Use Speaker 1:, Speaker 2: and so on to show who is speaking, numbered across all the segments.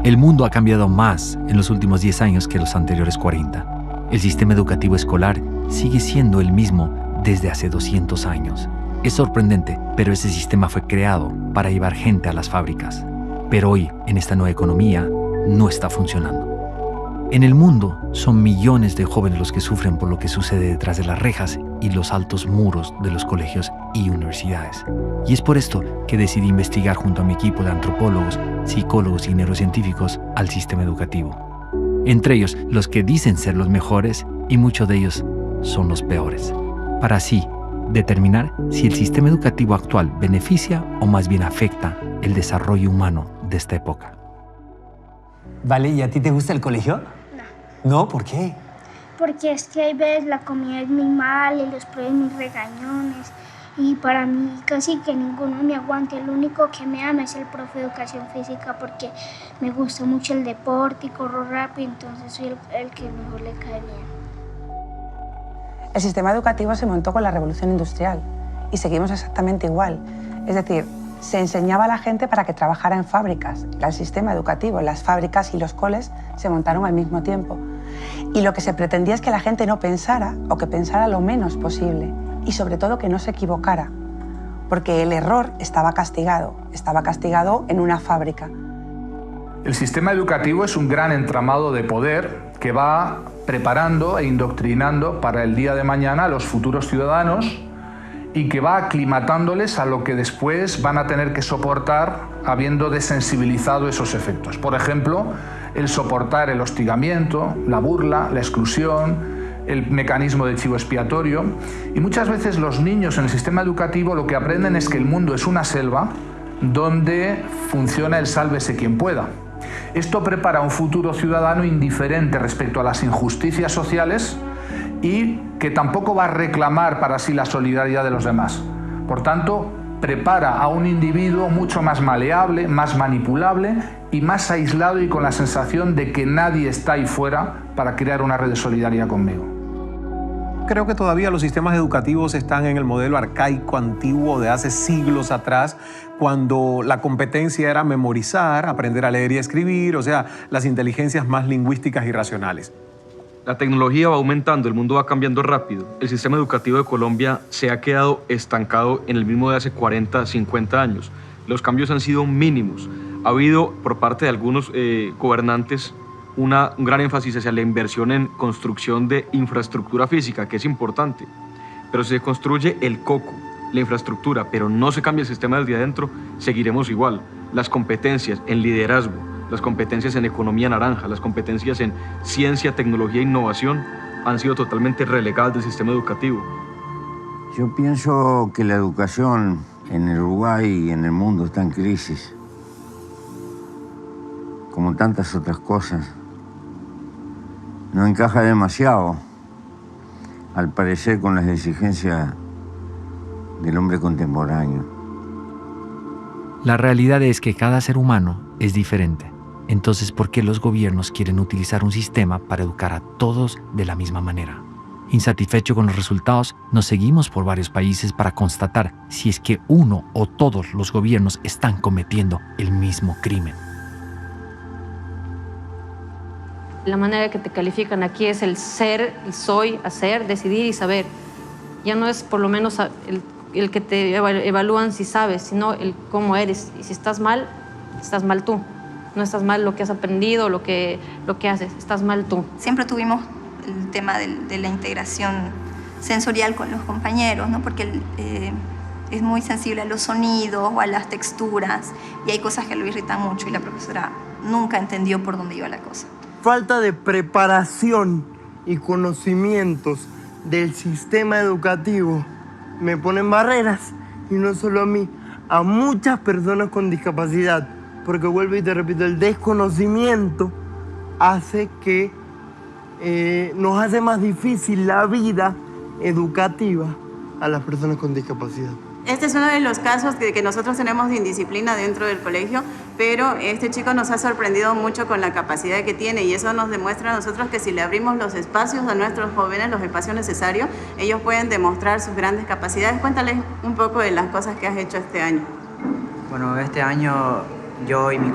Speaker 1: El mundo ha cambiado más en los últimos 10 años que los anteriores 40. El sistema educativo escolar sigue siendo el mismo desde hace 200 años. Es sorprendente, pero ese sistema fue creado para llevar gente a las fábricas. Pero hoy, en esta nueva economía, no está funcionando. En el mundo, son millones de jóvenes los que sufren por lo que sucede detrás de las rejas y los altos muros de los colegios y universidades. Y es por esto que decidí investigar junto a mi equipo de antropólogos, psicólogos y neurocientíficos al sistema educativo. Entre ellos, los que dicen ser los mejores y muchos de ellos son los peores. Para así determinar si el sistema educativo actual beneficia o más bien afecta el desarrollo humano de esta época.
Speaker 2: Vale, ¿y a ti te gusta el colegio?
Speaker 3: No.
Speaker 2: ¿No? ¿Por qué?
Speaker 3: Porque es que hay veces la comida es muy mala y los profes muy regañones. Y para mí casi que ninguno me aguanta. El único que me ama es el profe de educación física porque me gusta mucho el deporte y corro rápido, entonces soy el que mejor le cae bien.
Speaker 4: El sistema educativo se montó con la revolución industrial y seguimos exactamente igual. Es decir, se enseñaba a la gente para que trabajara en fábricas. El sistema educativo, las fábricas y los coles se montaron al mismo tiempo. Y lo que se pretendía es que la gente no pensara o que pensara lo menos posible y sobre todo que no se equivocara, porque el error estaba castigado en una fábrica.
Speaker 5: El sistema educativo es un gran entramado de poder que va preparando e indoctrinando para el día de mañana a los futuros ciudadanos y que va aclimatándoles a lo que después van a tener que soportar habiendo desensibilizado esos efectos. Por ejemplo, el soportar el hostigamiento, la burla, la exclusión, el mecanismo de chivo expiatorio. Y muchas veces los niños en el sistema educativo lo que aprenden es que el mundo es una selva donde funciona el sálvese quien pueda. Esto prepara a un futuro ciudadano indiferente respecto a las injusticias sociales y que tampoco va a reclamar para sí la solidaridad de los demás. Por tanto, prepara a un individuo mucho más maleable, más manipulable y más aislado y con la sensación de que nadie está ahí fuera para crear una red de solidaridad conmigo.
Speaker 6: Creo que todavía los sistemas educativos están en el modelo arcaico, antiguo de hace siglos atrás, cuando la competencia era memorizar, aprender a leer y a escribir, o sea, las inteligencias más lingüísticas y racionales.
Speaker 7: La tecnología va aumentando, el mundo va cambiando rápido. El sistema educativo de Colombia se ha quedado estancado en el mismo de hace 40, 50 años. Los cambios han sido mínimos. Ha habido por parte de algunos gobernantes un gran énfasis hacia la inversión en construcción de infraestructura física, que es importante. Pero si se construye el coco, la infraestructura, pero no se cambia el sistema desde adentro, seguiremos igual. Las competencias en liderazgo, las competencias en economía naranja, las competencias en ciencia, tecnología e innovación han sido totalmente relegadas del sistema educativo.
Speaker 8: Yo pienso que la educación en el Uruguay y en el mundo está en crisis, como tantas otras cosas. No encaja demasiado, al parecer, con las exigencias del hombre contemporáneo.
Speaker 1: La realidad es que cada ser humano es diferente. Entonces, ¿por qué los gobiernos quieren utilizar un sistema para educar a todos de la misma manera? Insatisfecho con los resultados, nos seguimos por varios países para constatar si es que uno o todos los gobiernos están cometiendo el mismo crimen.
Speaker 9: La manera que te califican aquí es el ser, el soy, hacer, decidir y saber. Ya no es por lo menos el que te evalúan si sabes, sino el cómo eres. Y si estás mal tú. No estás mal lo que has aprendido, lo que haces, estás mal tú.
Speaker 10: Siempre tuvimos el tema de la integración sensorial con los compañeros, ¿no? Porque es muy sensible a los sonidos o a las texturas y hay cosas que lo irritan mucho y la profesora nunca entendió por dónde iba la cosa.
Speaker 11: Falta de preparación y conocimientos del sistema educativo me ponen barreras, y no solo a mí, a muchas personas con discapacidad, porque vuelvo y te repito, el desconocimiento hace que nos hace más difícil la vida educativa a las personas con discapacidad.
Speaker 12: Este es uno de los casos que nosotros tenemos de indisciplina dentro del colegio, pero este chico nos ha sorprendido mucho con la capacidad que tiene y eso nos demuestra a nosotros que si le abrimos los espacios a nuestros jóvenes, los espacios necesarios, ellos pueden demostrar sus grandes capacidades. Cuéntales un poco de las cosas que has hecho este año.
Speaker 13: Bueno, este año yo y un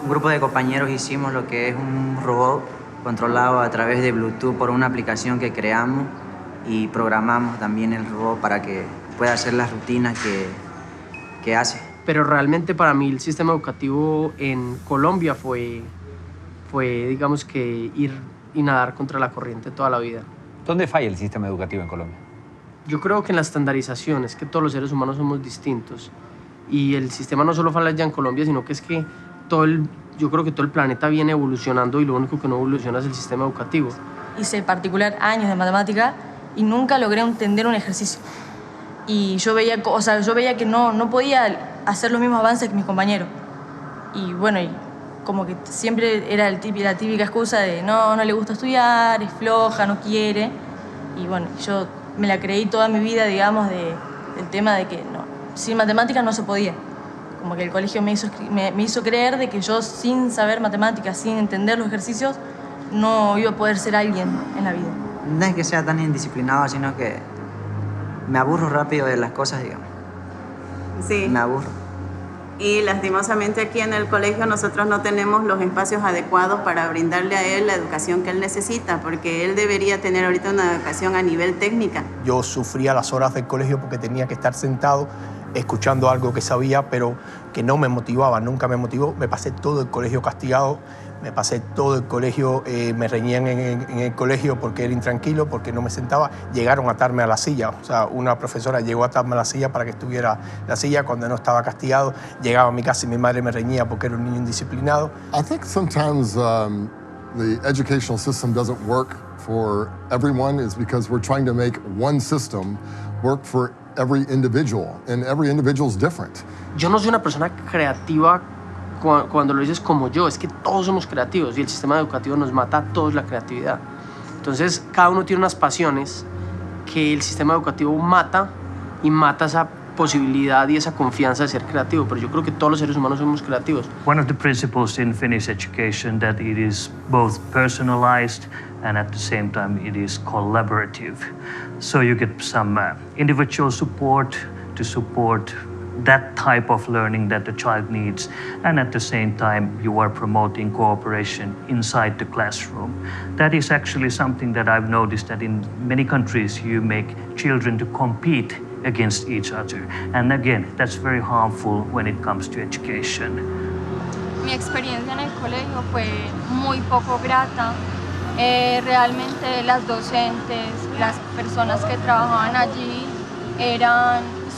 Speaker 13: grupo de compañeros hicimos lo que es un robot controlado a través de Bluetooth por una aplicación que creamos y programamos también el robot para que pueda hacer las rutinas que hace.
Speaker 14: Pero realmente para mí el sistema educativo en Colombia fue digamos que ir y nadar contra la corriente toda la vida.
Speaker 2: ¿Dónde falla el sistema educativo en Colombia?
Speaker 14: Yo creo que en la estandarización, es que todos los seres humanos somos distintos y el sistema no solo falla ya en Colombia, sino que es que yo creo que todo el planeta viene evolucionando y lo único que no evoluciona es el sistema educativo.
Speaker 15: Hice en particular años de matemática y nunca logré entender un ejercicio. Y yo veía que no podía hacer los mismos avances que mis compañeros. Y bueno, como que siempre era la típica excusa de no le gusta estudiar, es floja, no quiere. Y bueno, yo me la creí toda mi vida, digamos, del tema de que sin matemáticas no se podía. Como que el colegio me hizo creer de que yo sin saber matemáticas, sin entender los ejercicios, no iba a poder ser alguien en la vida.
Speaker 13: No es que sea tan indisciplinado, sino que me aburro rápido de las cosas, digamos.
Speaker 12: Sí.
Speaker 13: Me aburro.
Speaker 12: Y lastimosamente aquí en el colegio nosotros no tenemos los espacios adecuados para brindarle a él la educación que él necesita, porque él debería tener ahorita una educación a nivel técnica.
Speaker 16: Yo sufría las horas del colegio porque tenía que estar sentado escuchando algo que sabía, pero que no me motivaba, nunca me motivó. Me pasé todo el colegio castigado, me pasé todo el colegio, me reñían en el colegio porque era intranquilo, porque no me sentaba. Llegaron a atarme a la silla, o sea, una profesora llegó a atarme a la silla para que estuviera en la silla cuando no estaba castigado. Llegaba a mi casa y mi madre me reñía porque era un niño indisciplinado.
Speaker 17: I think sometimes the educational system doesn't work for everyone is because we're trying to make one system work for every individual, and every individual is different.
Speaker 14: Yo no soy una persona creativa cuando lo dices como yo, es que todos somos creativos y el sistema educativo nos mata a todos la creatividad. Entonces, cada uno tiene unas pasiones que el sistema educativo mata y mata esa posibilidad y esa confianza de ser creativo, pero yo creo que todos los seres humanos somos creativos.
Speaker 18: One of the principles in Finnish education that it is both personalized and at the same time it is collaborative. So you get some individual support to support that type of learning that the child needs, and at the same time you are promoting cooperation inside the classroom. That is actually something that I've noticed that in many countries you make children to compete against each other, and again that's very harmful when it comes to education.
Speaker 19: Mi experiencia en el colegio fue muy poco grata. Realmente las docentes, las personas que trabajaban allí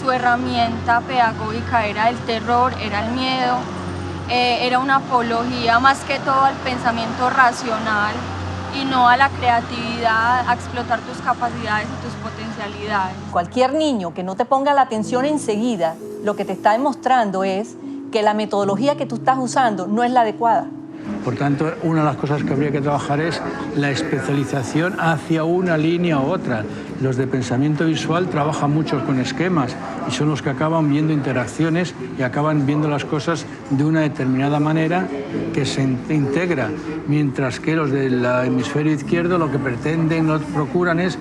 Speaker 19: su herramienta pedagógica era el terror, era el miedo, era una apología más que todo al pensamiento racional y no a la creatividad, a explotar tus capacidades y tus potencialidades.
Speaker 20: Cualquier niño que no te ponga la atención enseguida, lo que te está demostrando es que la metodología que tú estás usando no es la adecuada.
Speaker 21: Por tanto, una de las cosas que habría que trabajar es la especialización hacia una línea u otra. Los de pensamiento visual trabajan mucho con esquemas y son los que acaban viendo interacciones y acaban viendo las cosas de una determinada manera que se integra, mientras que los del hemisferio izquierdo lo que pretenden, lo que procuran es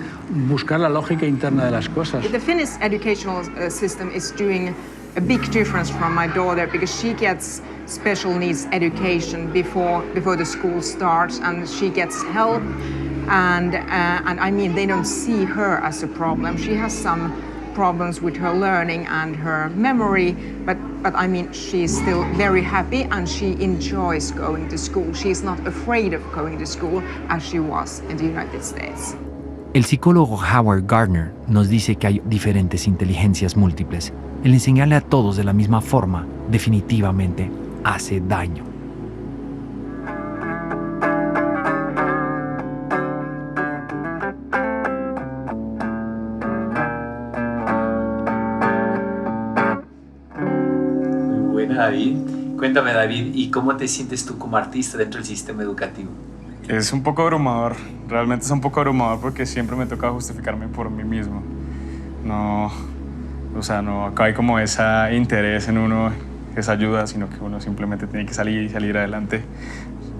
Speaker 21: buscar la lógica interna de las cosas.
Speaker 22: The Finnish educational system is doing a big difference from my daughter because she gets special needs education before the school starts, and she gets help, and I mean they don't see her as a problem. She has some problems with her learning and her memory, but I mean she's still very happy and she enjoys going to school. She's not afraid of going to school as she was in the United States.
Speaker 1: El psicólogo Howard Gardner nos dice que hay diferentes inteligencias múltiples. El enseñarle a todos de la misma forma definitivamente hace daño.
Speaker 23: Muy buena, David. Cuéntame, David, ¿y cómo te sientes tú como artista dentro del sistema educativo?
Speaker 24: Es un poco abrumador, realmente es un poco abrumador porque siempre me toca justificarme por mí mismo. No, o sea, no, acá hay como ese interés en uno, esa ayuda, sino que uno simplemente tiene que salir adelante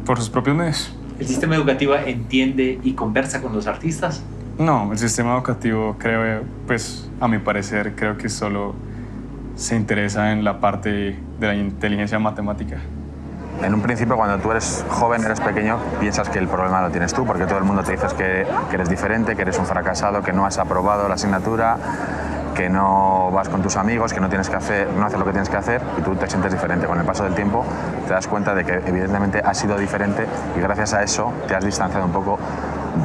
Speaker 24: por sus propios medios.
Speaker 23: ¿El sistema educativo entiende y conversa con los artistas?
Speaker 24: No, el sistema educativo creo, pues a mi parecer, creo que solo se interesa en la parte de la inteligencia matemática.
Speaker 2: En un principio, cuando tú eres joven, eres pequeño, piensas que el problema lo tienes tú, porque todo el mundo te dice que eres diferente, que eres un fracasado, que no has aprobado la asignatura, que no vas con tus amigos, que no haces lo que tienes que hacer, y tú te sientes diferente. Con el paso del tiempo te das cuenta de que evidentemente has sido diferente y gracias a eso te has distanciado un poco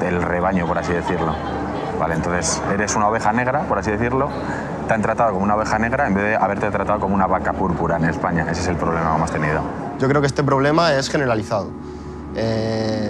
Speaker 2: del rebaño, por así decirlo. Vale, entonces eres una oveja negra, por así decirlo, te han tratado como una oveja negra en vez de haberte tratado como una vaca púrpura en España. Ese es el problema que hemos tenido.
Speaker 3: Yo creo que este problema es generalizado.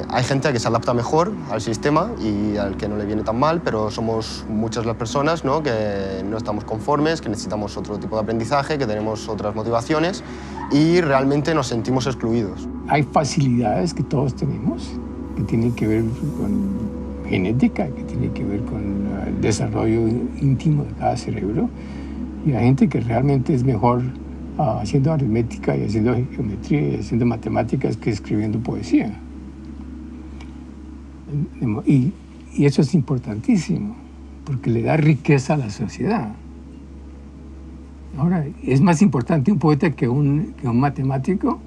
Speaker 3: Hay gente que se adapta mejor al sistema y al que no le viene tan mal, pero somos muchas las personas, ¿no?, que no estamos conformes, que necesitamos otro tipo de aprendizaje, que tenemos otras motivaciones y realmente nos sentimos excluidos.
Speaker 21: Hay facilidades que todos tenemos, que tienen que ver con genética, que tiene que ver con el desarrollo íntimo de cada cerebro, y hay gente que realmente es mejor haciendo aritmética y haciendo geometría y haciendo matemáticas que escribiendo poesía. Y eso es importantísimo, porque le da riqueza a la sociedad. Ahora, ¿es más importante un poeta que un matemático?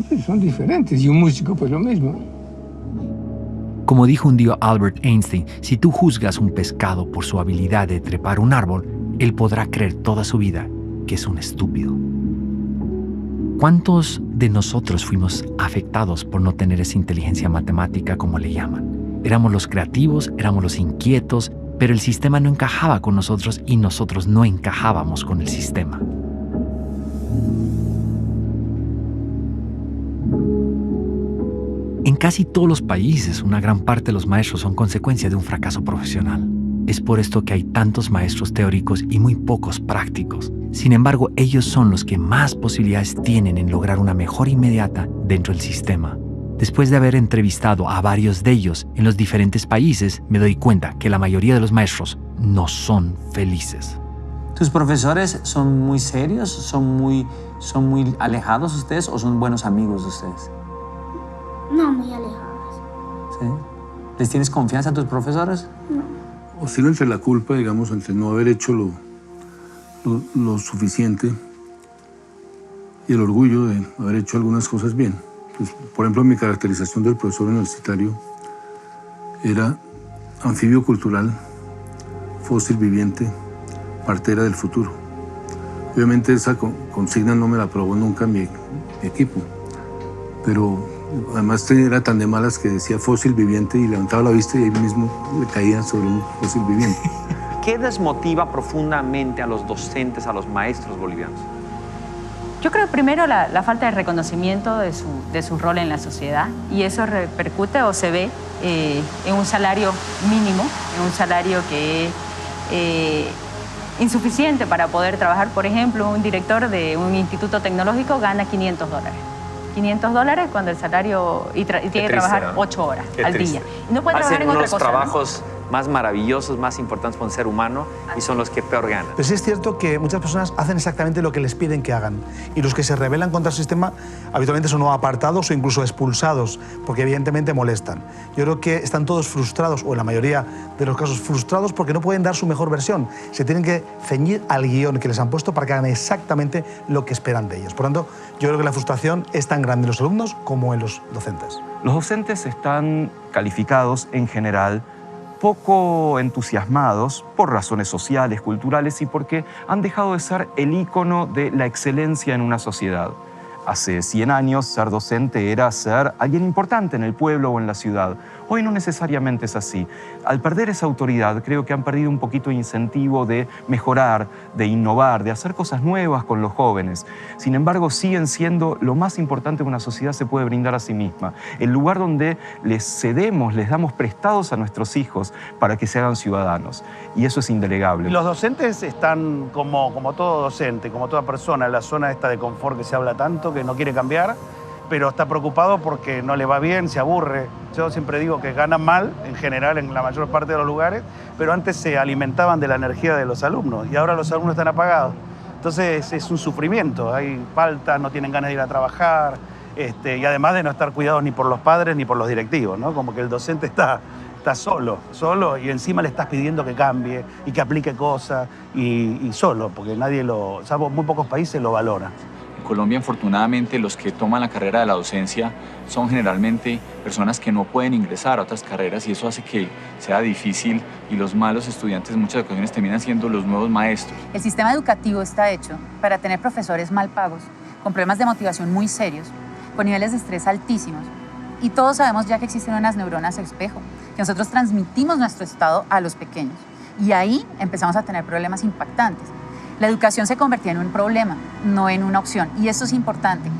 Speaker 21: Pues son diferentes, y un músico pues lo mismo.
Speaker 1: Como dijo un día Albert Einstein, si tú juzgas un pescado por su habilidad de trepar un árbol, él podrá creer toda su vida que es un estúpido. ¿Cuántos de nosotros fuimos afectados por no tener esa inteligencia matemática, como le llaman? Éramos los creativos, éramos los inquietos, pero el sistema no encajaba con nosotros y nosotros no encajábamos con el sistema. En casi todos los países, una gran parte de los maestros son consecuencia de un fracaso profesional. Es por esto que hay tantos maestros teóricos y muy pocos prácticos. Sin embargo, ellos son los que más posibilidades tienen en lograr una mejora inmediata dentro del sistema. Después de haber entrevistado a varios de ellos en los diferentes países, me doy cuenta que la mayoría de los maestros no son felices.
Speaker 4: ¿Tus profesores son muy serios? ¿Son muy alejados ustedes o son buenos amigos de ustedes?
Speaker 5: No, muy alejados.
Speaker 4: ¿Sí? ¿Les tienes confianza a tus profesores?
Speaker 5: No.
Speaker 21: Oscilo entre la culpa, digamos, entre no haber hecho lo suficiente y el orgullo de haber hecho algunas cosas bien. Pues, por ejemplo, mi caracterización del profesor universitario era anfibio cultural, fósil viviente, partera del futuro. Obviamente esa consigna no me la aprobó nunca mi equipo, pero además era tan de malas que decía fósil viviente y levantaba la vista y ahí mismo le caía sobre un fósil viviente.
Speaker 2: ¿Qué desmotiva profundamente a los docentes, a los maestros bolivianos?
Speaker 6: Yo creo primero la falta de reconocimiento de su rol en la sociedad, y eso repercute o se ve en un salario mínimo, en un salario que es insuficiente para poder trabajar. Por ejemplo, un director de un instituto tecnológico gana $500. $500 cuando el salario y tiene que trabajar 8 horas al día. Y no puede trabajar en otra cosa.
Speaker 2: Hacen unos trabajos más maravillosos, más importantes para un ser humano y son los que peor ganan.
Speaker 25: Pero sí es cierto que muchas personas hacen exactamente lo que les piden que hagan, y los que se rebelan contra el sistema habitualmente son o apartados o incluso expulsados, porque evidentemente molestan. Yo creo que están todos frustrados, o en la mayoría de los casos frustrados, porque no pueden dar su mejor versión. Se tienen que ceñir al guión que les han puesto para que hagan exactamente lo que esperan de ellos. Por tanto, yo creo que la frustración es tan grande en los alumnos como en los docentes.
Speaker 26: Los docentes están calificados en general poco entusiasmados por razones sociales, culturales y porque han dejado de ser el ícono de la excelencia en una sociedad. Hace 100 años ser docente era ser alguien importante en el pueblo o en la ciudad. Hoy no necesariamente es así. Al perder esa autoridad, creo que han perdido un poquito de incentivo de mejorar, de innovar, de hacer cosas nuevas con los jóvenes. Sin embargo, siguen siendo lo más importante que una sociedad se puede brindar a sí misma. El lugar donde les cedemos, les damos prestados a nuestros hijos para que se hagan ciudadanos. Y eso es indelegable.
Speaker 27: Los docentes están como todo docente, como toda persona, en la zona esta de confort que se habla tanto, que no quiere cambiar, pero está preocupado porque no le va bien, se aburre. Yo siempre digo que ganan mal, en general, en la mayor parte de los lugares, pero antes se alimentaban de la energía de los alumnos y ahora los alumnos están apagados. Entonces es un sufrimiento, hay faltas, no tienen ganas de ir a trabajar, y además de no estar cuidados ni por los padres ni por los directivos, ¿no? Como que el docente está estás solo, y encima le estás pidiendo que cambie y que aplique cosas y solo, porque salvo muy pocos países lo valoran.
Speaker 7: En Colombia, afortunadamente, los que toman la carrera de la docencia son generalmente personas que no pueden ingresar a otras carreras y eso hace que sea difícil y los malos estudiantes en muchas ocasiones terminan siendo los nuevos maestros.
Speaker 8: El sistema educativo está hecho para tener profesores mal pagos, con problemas de motivación muy serios, con niveles de estrés altísimos. Y todos sabemos ya que existen unas neuronas espejo, que nosotros transmitimos nuestro estado a los pequeños. Y ahí empezamos a tener problemas impactantes. La educación se convertía en un problema, no en una opción. Y eso es importante.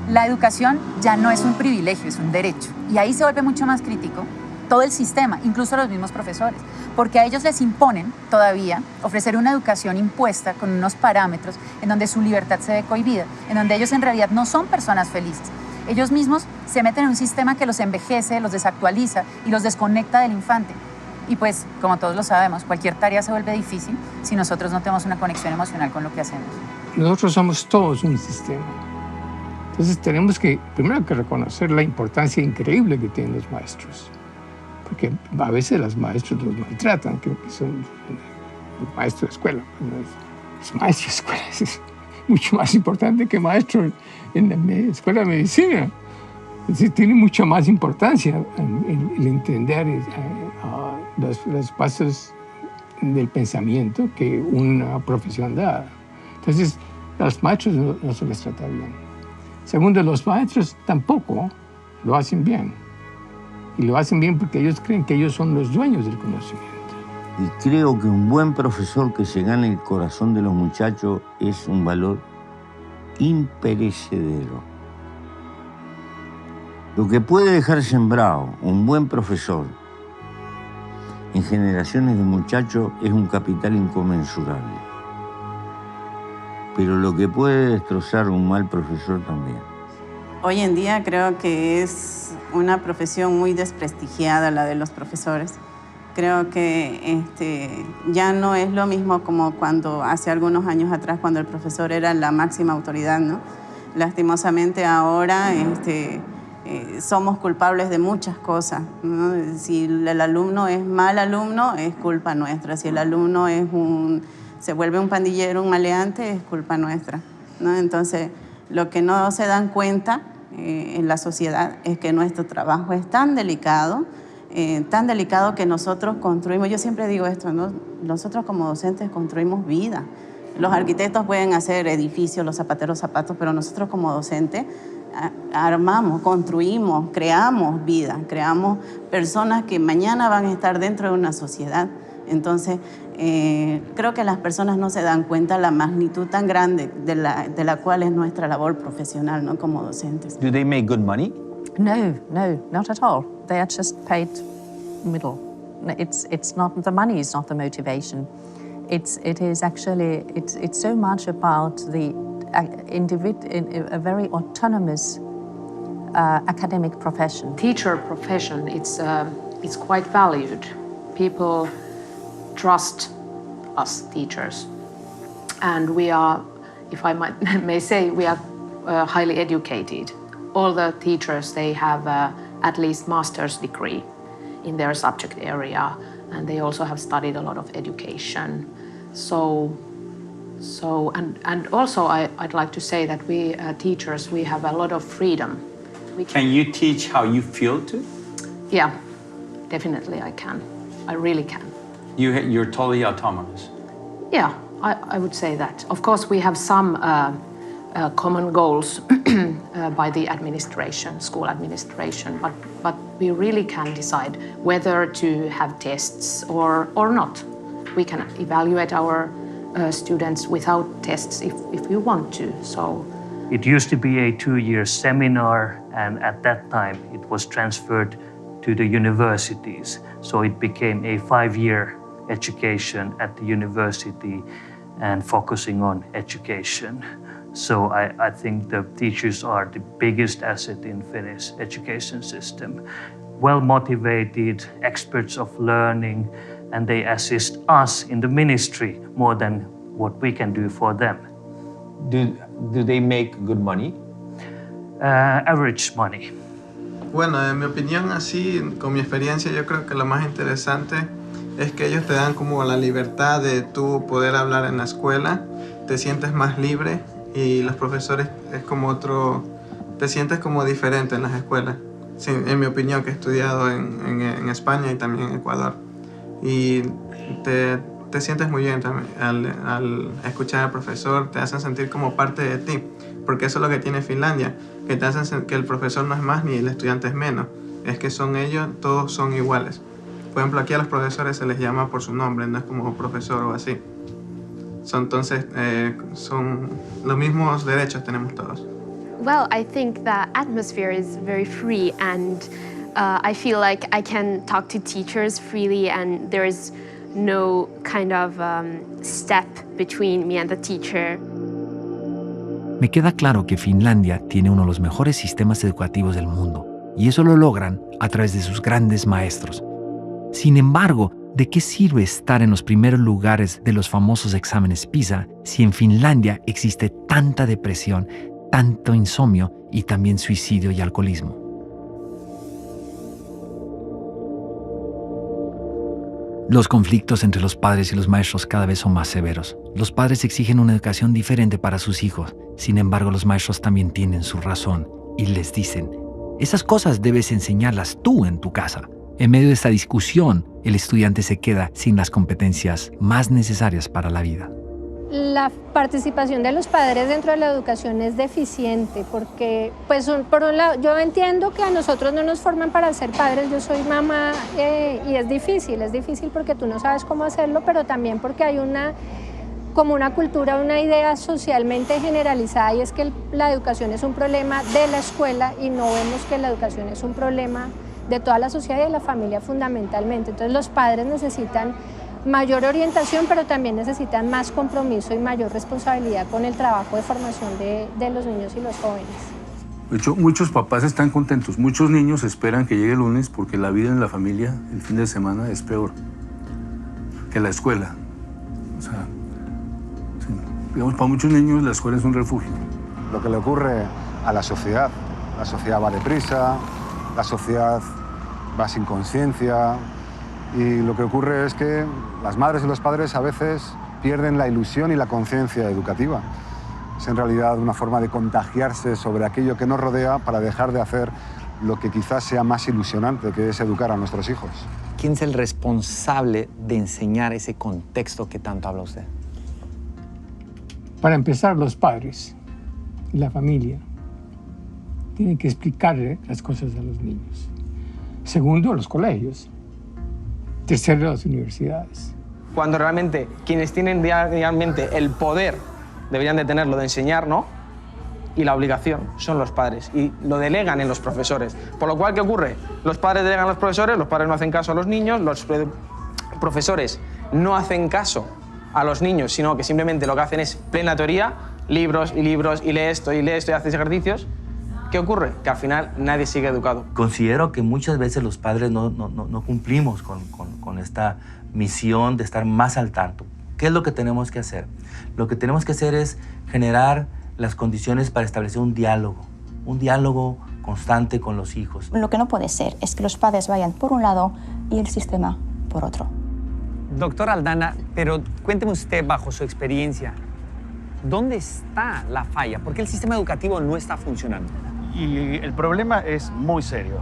Speaker 8: La educación ya no es un privilegio, es un derecho. Y ahí se vuelve mucho más crítico todo el sistema, incluso los mismos profesores, porque a ellos les imponen todavía ofrecer una educación impuesta con unos parámetros en donde su libertad se ve cohibida, en donde ellos en realidad no son personas felices. Ellos mismos se meten en un sistema que los envejece, los desactualiza y los desconecta del infante. Y pues, como todos lo sabemos, cualquier tarea se vuelve difícil si nosotros no tenemos una conexión emocional con lo que hacemos.
Speaker 21: Nosotros somos todos un sistema. Entonces tenemos que, primero que reconocer la importancia increíble que tienen los maestros. Porque a veces los maestros los maltratan, creo que son los maestros de escuela. Los maestros de escuela es mucho más importante que maestros en la escuela de medicina. Es decir, tiene mucha más importancia el entender los pasos del pensamiento que una profesión da. Entonces, a los maestros no se les trata bien. Segundo, los maestros tampoco lo hacen bien. Y lo hacen bien porque ellos creen que ellos son los dueños del conocimiento.
Speaker 9: Y creo que un buen profesor que se gane el corazón de los muchachos es un valor imperecedero. Lo que puede dejar sembrado un buen profesor en generaciones de muchachos es un capital inconmensurable. Pero lo que puede destrozar un mal profesor también.
Speaker 12: Hoy en día creo que es una profesión muy desprestigiada la de los profesores. Creo que ya no es lo mismo como cuando hace algunos años atrás, cuando el profesor era la máxima autoridad, ¿no? Lastimosamente ahora somos culpables de muchas cosas, ¿no? Si el alumno es mal alumno, es culpa nuestra. Si el alumno se vuelve un pandillero, un maleante, es culpa nuestra, ¿no? Entonces, lo que no se dan cuenta en la sociedad es que nuestro trabajo es tan delicado que nosotros construimos. Yo siempre digo esto, ¿no? Nosotros como docentes construimos vida. Los arquitectos pueden hacer edificios, los zapateros zapatos, pero nosotros como docentes armamos, construimos, creamos vida, creamos personas que mañana van a estar dentro de una sociedad. Entonces, creo que las personas no se dan cuenta la magnitud tan grande de la cual es nuestra labor profesional, ¿no? Como docentes.
Speaker 10: Do they make good money?
Speaker 20: No, not at all. They are just paid middle. It's not the money is not the motivation. It is actually it's so much about the a very autonomous academic profession.
Speaker 11: Teacher profession, it's quite valued. People trust us teachers, and we are, if I may say, we are highly educated. All the teachers, they have at least master's degree in their subject area, and they also have studied a lot of education. And also I'd like to say that we teachers, we have a lot of freedom.
Speaker 10: Can you teach how you feel too?
Speaker 11: Yeah, definitely I can. I really can.
Speaker 10: You're totally autonomous.
Speaker 11: Yeah, I would say that. Of course, we have some common goals by the administration, school administration, but we really can decide whether to have tests or not. We can evaluate our students without tests if we want to. So
Speaker 18: it used to be a 2-year seminar, and at that time it was transferred to the universities. So it became a 5-year education at the university and focusing on education. So I think the teachers are the biggest asset in Finnish education system. Well-motivated, experts of learning, and they assist us in the ministry more than what we can do for them.
Speaker 10: Do they make good money?
Speaker 18: Average money.
Speaker 13: Bueno, en mi opinión, así, con mi experiencia, yo creo que lo más interesante es que ellos te dan como la libertad de tú poder hablar en la escuela, te sientes más libre y los profesores es como otro, te sientes como diferente en las escuelas. Sí, en mi opinión, que he estudiado en España y también en Ecuador. Y te sientes muy bien también al escuchar al profesor, te hacen sentir como parte de ti, porque eso es lo que tiene Finlandia, que te hacen que el profesor no es más ni el estudiante es menos, es que son ellos, todos son iguales. Por ejemplo, aquí a los profesores se les llama por su nombre, no es como profesor o así. Entonces, son los mismos derechos tenemos todos.
Speaker 14: Well, I think the atmosphere is very free, and I feel like I can talk to teachers freely, and there is no kind of step between me and the teacher.
Speaker 1: Me queda claro que Finlandia tiene uno de los mejores sistemas educativos del mundo, y eso lo logran a través de sus grandes maestros. Sin embargo, ¿de qué sirve estar en los primeros lugares de los famosos exámenes PISA si en Finlandia existe tanta depresión, tanto insomnio y también suicidio y alcoholismo? Los conflictos entre los padres y los maestros cada vez son más severos. Los padres exigen una educación diferente para sus hijos. Sin embargo, los maestros también tienen su razón y les dicen, esas cosas debes enseñarlas tú en tu casa. En medio de esta discusión, el estudiante se queda sin las competencias más necesarias para la vida.
Speaker 15: La participación de los padres dentro de la educación es deficiente porque, pues, por un lado, yo entiendo que a nosotros no nos forman para ser padres, yo soy mamá y es difícil porque tú no sabes cómo hacerlo, pero también porque hay como una cultura, una idea socialmente generalizada, y es que la educación es un problema de la escuela y no vemos que la educación es un problema de toda la sociedad y de la familia fundamentalmente. Entonces los padres necesitan mayor orientación, pero también necesitan más compromiso y mayor responsabilidad con el trabajo de formación de los niños y los jóvenes.
Speaker 16: De hecho, muchos papás están contentos, muchos niños esperan que llegue el lunes porque la vida en la familia el fin de semana es peor que la escuela. O sea, sí, digamos, para muchos niños la escuela es un refugio.
Speaker 17: Lo que le ocurre a la sociedad va deprisa, la sociedad va sin conciencia, y lo que ocurre es que las madres y los padres a veces pierden la ilusión y la conciencia educativa. Es en realidad una forma de contagiarse sobre aquello que nos rodea para dejar de hacer lo que quizás sea más ilusionante, que es educar a nuestros hijos.
Speaker 19: ¿Quién es el responsable de enseñar ese contexto que tanto habla usted?
Speaker 21: Para empezar, los padres y la familia tienen que explicarle las cosas a los niños. Segundo, los colegios. Tercero, las universidades.
Speaker 22: Cuando realmente quienes tienen realmente el poder deberían de tenerlo de enseñar, ¿no? Y la obligación son los padres y lo delegan en los profesores. Por lo cual, ¿qué ocurre? Los padres delegan a los profesores no hacen caso a los niños, los profesores no hacen caso a los niños, sino que simplemente lo que hacen es plena teoría, libros, y lee esto y haces ejercicios. ¿Qué ocurre? Que al final nadie sigue educado.
Speaker 19: Considero que muchas veces los padres no cumplimos con esta misión de estar más al tanto. ¿Qué es lo que tenemos que hacer? Lo que tenemos que hacer es generar las condiciones para establecer un diálogo constante con los hijos.
Speaker 28: Lo que no puede ser es que los padres vayan por un lado y el sistema por otro.
Speaker 29: Doctora Aldana, pero cuénteme usted bajo su experiencia, ¿dónde está la falla? ¿Por qué el sistema educativo no está funcionando?
Speaker 27: Y el problema es muy serio,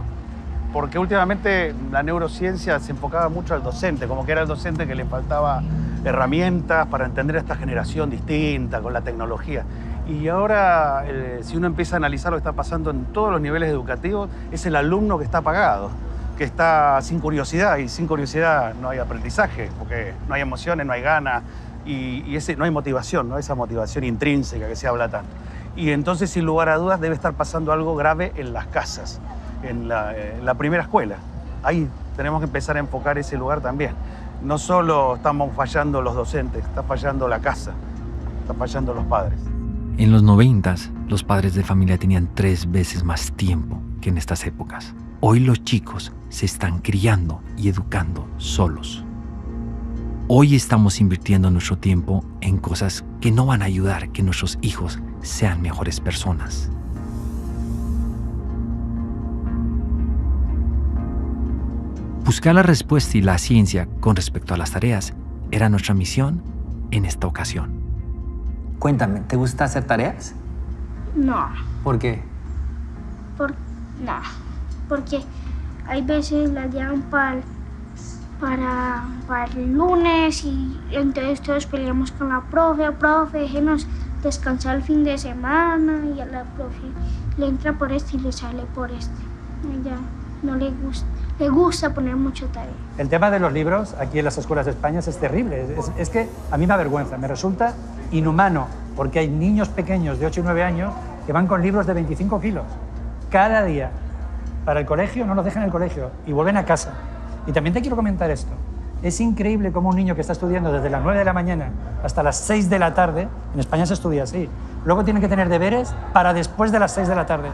Speaker 27: porque últimamente la neurociencia se enfocaba mucho al docente, como que era el docente que le faltaba herramientas para entender a esta generación distinta con la tecnología. Y ahora, si uno empieza a analizar lo que está pasando en todos los niveles educativos, es el alumno que está apagado, que está sin curiosidad, y sin curiosidad no hay aprendizaje, porque no hay emociones, no hay ganas, y no hay motivación, ¿no? Esa motivación intrínseca que se habla tanto. Y entonces, sin lugar a dudas, debe estar pasando algo grave en las casas, en la primera escuela. Ahí tenemos que empezar a enfocar ese lugar también. No solo estamos fallando los docentes, está fallando la casa, está fallando los padres.
Speaker 1: En los 90s, los padres de familia tenían 3 veces más tiempo que en estas épocas. Hoy los chicos se están criando y educando solos. Hoy estamos invirtiendo nuestro tiempo en cosas que no van a ayudar a que nuestros hijos sean mejores personas. Buscar la respuesta y la ciencia con respecto a las tareas era nuestra misión en esta ocasión.
Speaker 29: Cuéntame, ¿te gusta hacer tareas?
Speaker 2: No,
Speaker 29: ¿Por qué?
Speaker 2: porque hay veces las llevan para el lunes y entonces todos peleamos con la profe, déjenos descansar el fin de semana y a la profe le entra por este y le sale por este. A ella no le gusta poner mucho tarea.
Speaker 3: El tema de los libros aquí en las escuelas de España es terrible. Es que a mí me avergüenza, me resulta inhumano, porque hay niños pequeños de 8 y 9 años que van con libros de 25 kilos cada día para el colegio, no los dejan en el colegio y vuelven a casa. Y también te quiero comentar esto. Es increíble cómo un niño que está estudiando desde las 9 de la mañana hasta las 6 de la tarde, en España se estudia así, luego tiene que tener deberes para después de las 6 de la tarde.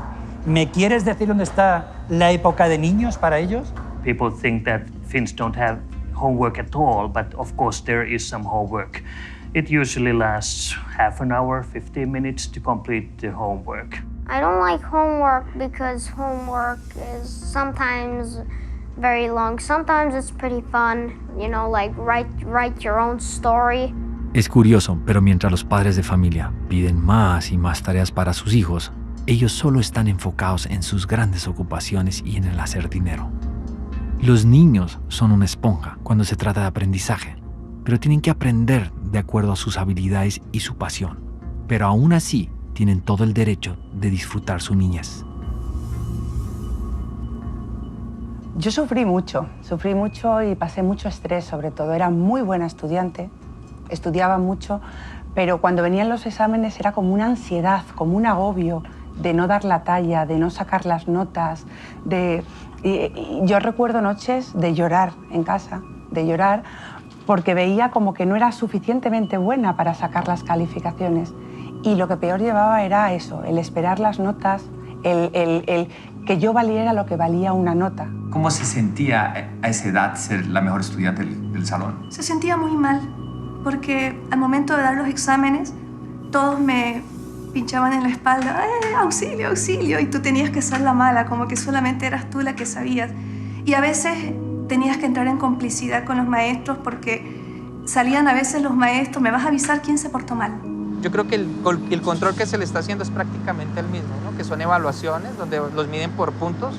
Speaker 3: ¿Me quieres decir dónde está la época de niños para ellos?
Speaker 18: People think that Finns don't have homework at all, but of course there is some homework. It usually lasts half an hour, 15 minutes to complete the homework.
Speaker 2: I don't like homework because homework is sometimes very long. Sometimes it's pretty fun, you know, like write your own story.
Speaker 1: Es curioso, pero mientras los padres de familia piden más y más tareas para sus hijos, ellos solo están enfocados en sus grandes ocupaciones y en el hacer dinero. Los niños son una esponja cuando se trata de aprendizaje, pero tienen que aprender de acuerdo a sus habilidades y su pasión. Pero aún así, tienen todo el derecho de disfrutar su niñez.
Speaker 4: Yo sufrí mucho y pasé mucho estrés, sobre todo. Era muy buena estudiante, estudiaba mucho, pero cuando venían los exámenes era como una ansiedad, como un agobio de no dar la talla, de no sacar las notas, y yo recuerdo noches de llorar en casa, de llorar porque veía como que no era suficientemente buena para sacar las calificaciones. Y lo que peor llevaba era eso, el esperar las notas, el que yo valiera lo que valía una nota.
Speaker 5: ¿Cómo se sentía a esa edad ser la mejor estudiante del salón?
Speaker 6: Se sentía muy mal, porque al momento de dar los exámenes, todos me pinchaban en la espalda, auxilio, auxilio, y tú tenías que ser la mala, como que solamente eras tú la que sabías. Y a veces tenías que entrar en complicidad con los maestros, porque salían a veces los maestros, me vas a avisar quién se portó mal.
Speaker 22: Yo creo que el control que se le está haciendo es prácticamente el mismo, ¿no? Que son evaluaciones donde los miden por puntos,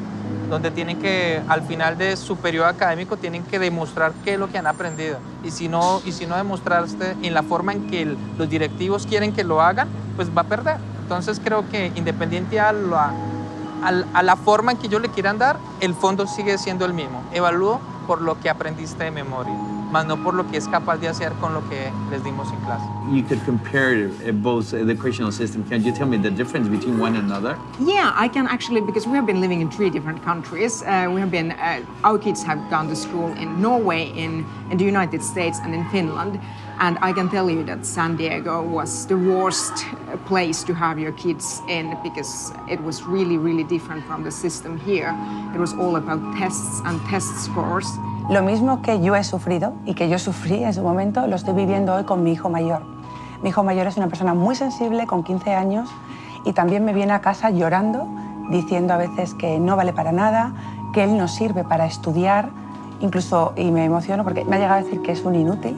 Speaker 22: donde tienen que, al final de su periodo académico, tienen que demostrar qué es lo que han aprendido. Y si no demostraste en la forma en que los directivos quieren que lo hagan, pues va a perder. Entonces creo que independiente a la forma en que ellos le quieran dar, el fondo sigue siendo el mismo. Evalúo por lo que aprendiste de memoria, más no por lo que es capaz de hacer con lo que les dimos en clase.
Speaker 10: You could compare both educational systems. Can you tell me the difference between one another?
Speaker 23: Yeah, I can actually, because we have been living in 3 different countries. Our kids have gone to school in Norway, in the United States, and in Finland. And I can tell you that San Diego was the worst place to have your kids in, because it was really, really different from the system here. It was all about tests and test scores.
Speaker 4: Lo mismo que yo he sufrido y que yo sufrí en su momento, lo estoy viviendo hoy con mi hijo mayor. Mi hijo mayor es una persona muy sensible, con 15 años, y también me viene a casa llorando, diciendo a veces que no vale para nada, que él no sirve para estudiar, incluso, y me emociono porque me ha llegado a decir que es un inútil,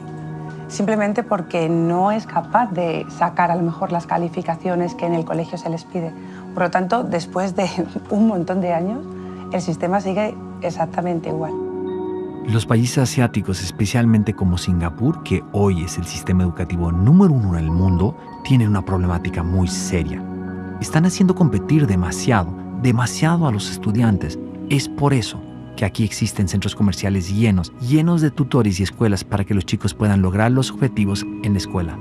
Speaker 4: simplemente porque no es capaz de sacar a lo mejor las calificaciones que en el colegio se les pide. Por lo tanto, después de un montón de años, el sistema sigue exactamente igual.
Speaker 1: Los países asiáticos, especialmente como Singapur, que hoy es el sistema educativo número 1 en el mundo, tienen una problemática muy seria. Están haciendo competir demasiado a los estudiantes. Es por eso que aquí existen centros comerciales llenos de tutores y escuelas para que los chicos puedan lograr los objetivos en la escuela.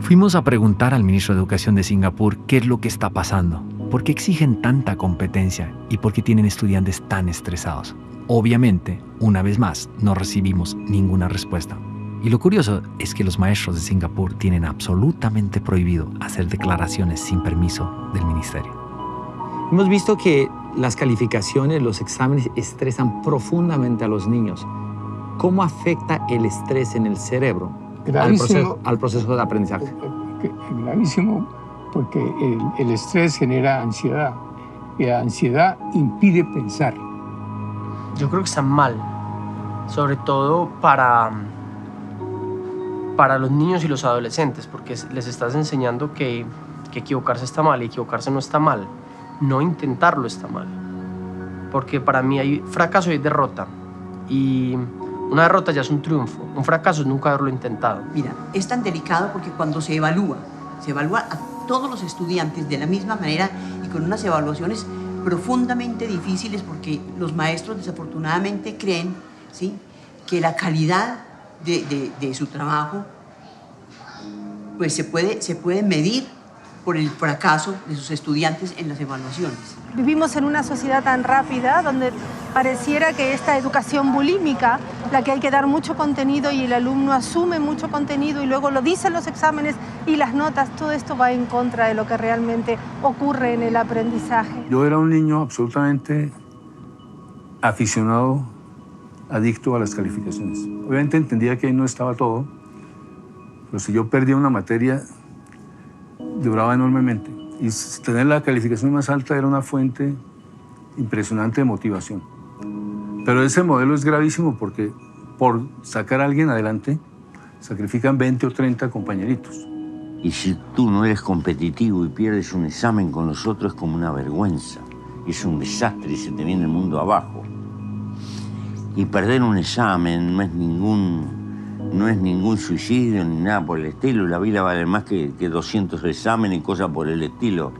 Speaker 1: Fuimos a preguntar al ministro de Educación de Singapur qué es lo que está pasando, por qué exigen tanta competencia y por qué tienen estudiantes tan estresados. Obviamente, una vez más, no recibimos ninguna respuesta. Y lo curioso es que los maestros de Singapur tienen absolutamente prohibido hacer declaraciones sin permiso del ministerio.
Speaker 29: Hemos visto que las calificaciones, los exámenes estresan profundamente a los niños. ¿Cómo afecta el estrés en el cerebro al proceso de aprendizaje?
Speaker 21: Gravísimo, porque el estrés genera ansiedad y la ansiedad impide pensar.
Speaker 7: Yo creo que están mal, sobre todo para los niños y los adolescentes, porque les estás enseñando que equivocarse está mal y equivocarse no está mal. No intentarlo está mal. Porque para mí hay fracaso y hay derrota. Y una derrota ya es un triunfo. Un fracaso es nunca haberlo intentado.
Speaker 8: Mira, es tan delicado porque cuando se evalúa a todos los estudiantes de la misma manera y con unas evaluaciones profundamente difíciles porque los maestros desafortunadamente creen, ¿sí?, que la calidad de su trabajo pues se puede medir por el fracaso de sus estudiantes en las evaluaciones.
Speaker 9: Vivimos en una sociedad tan rápida donde pareciera que esta educación bulímica, la que hay que dar mucho contenido y el alumno asume mucho contenido y luego lo dicen los exámenes y las notas, todo esto va en contra de lo que realmente ocurre en el aprendizaje.
Speaker 16: Yo era un niño absolutamente aficionado, adicto a las calificaciones. Obviamente entendía que ahí no estaba todo, pero si yo perdía una materia, duraba enormemente. Y tener la calificación más alta era una fuente impresionante de motivación. Pero ese modelo es gravísimo porque por sacar a alguien adelante sacrifican 20 o 30 compañeritos.
Speaker 11: Y si tú no eres competitivo y pierdes un examen con los otros es como una vergüenza. Es un desastre y se te viene el mundo abajo. Y perder un examen no es ningún suicidio ni nada por el estilo. La vida vale más que 200 exámenes y cosas por el estilo.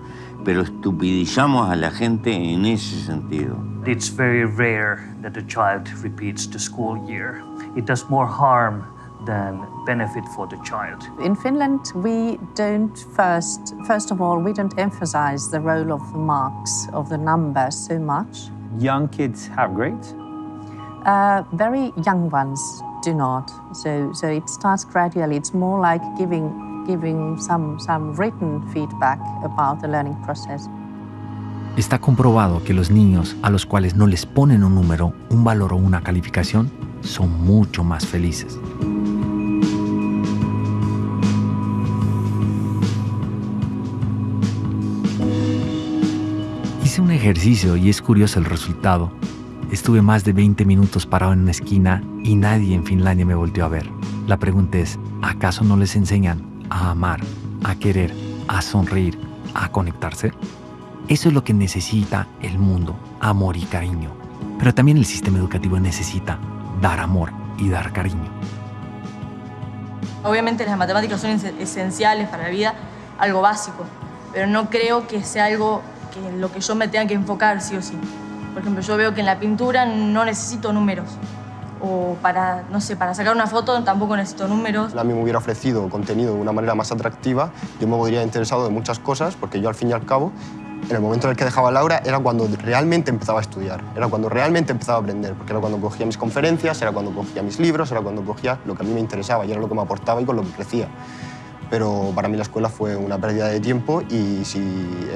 Speaker 11: Pero estupidizamos a la gente en ese sentido.
Speaker 18: It's very rare that a child repeats the school year. It does more harm than benefit for the child.
Speaker 12: In Finland, we don't first of all, we don't emphasize the role of the marks, of the numbers so much.
Speaker 10: Young kids have grades?
Speaker 12: Very young ones do not. So it starts gradually. It's more like giving some written feedback about the learning process.
Speaker 1: Está comprobado que los niños a los cuales no les ponen un número, un valor o una calificación son mucho más felices. Hice un ejercicio y es curioso el resultado. Estuve más de 20 minutos parado en una esquina y nadie en Finlandia me volteó a ver. La pregunta es, ¿acaso no les enseñan a amar, a querer, a sonreír, a conectarse? Eso es lo que necesita el mundo, amor y cariño. Pero también el sistema educativo necesita dar amor y dar cariño.
Speaker 20: Obviamente las matemáticas son esenciales para la vida, algo básico, pero no creo que sea algo en lo que yo me tenga que enfocar sí o sí. Por ejemplo, yo veo que en la pintura no necesito números. O para, no sé, para sacar una foto tampoco necesito números.
Speaker 24: A mí me hubiera ofrecido contenido de una manera más atractiva, yo me podría interesado de muchas cosas, porque yo al fin y al cabo, en el momento en el que dejaba el aula, era cuando realmente empezaba a estudiar, era cuando realmente empezaba a aprender, porque era cuando cogía mis conferencias, era cuando cogía mis libros, era cuando cogía lo que a mí me interesaba y era lo que me aportaba y con lo que crecía. Pero para mí la escuela fue una pérdida de tiempo y si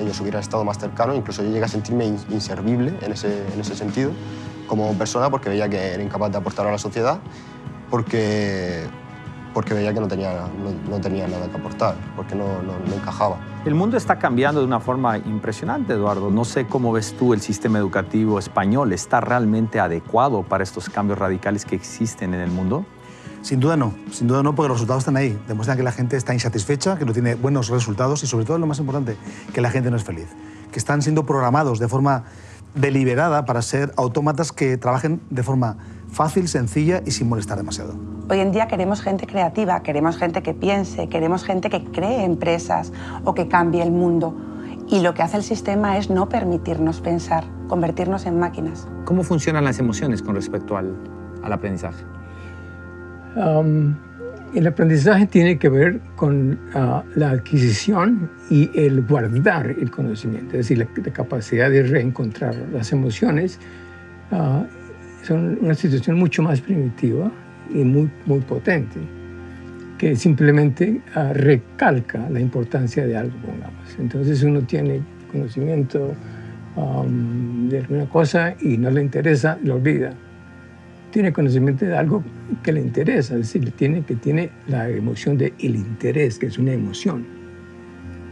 Speaker 24: ellos hubieran estado más cercanos, incluso yo llegué a sentirme inservible en ese sentido como persona, porque veía que era incapaz de aportar a la sociedad, porque veía que no tenía nada que aportar, porque no encajaba.
Speaker 10: El mundo está cambiando de una forma impresionante, Eduardo. No sé cómo ves tú el sistema educativo español. ¿Está realmente adecuado para estos cambios radicales que existen en el mundo?
Speaker 25: Sin duda no, porque los resultados están ahí. Demuestran que la gente está insatisfecha, que no tiene buenos resultados y sobre todo lo más importante, que la gente no es feliz. Que están siendo programados de forma deliberada para ser autómatas que trabajen de forma fácil, sencilla y sin molestar demasiado.
Speaker 4: Hoy en día queremos gente creativa, queremos gente que piense, queremos gente que cree empresas o que cambie el mundo. Y lo que hace el sistema es no permitirnos pensar, convertirnos en máquinas.
Speaker 29: ¿Cómo funcionan las emociones con respecto al aprendizaje?
Speaker 21: El aprendizaje tiene que ver con la adquisición y el guardar el conocimiento, es decir, la capacidad de reencontrar las emociones. Son una situación mucho más primitiva y muy potente, que simplemente recalca la importancia de algo, pongamos. Entonces uno tiene conocimiento de alguna cosa y no le interesa, lo olvida. Tiene conocimiento de algo que le interesa, es decir, tiene la emoción del interés, que es una emoción.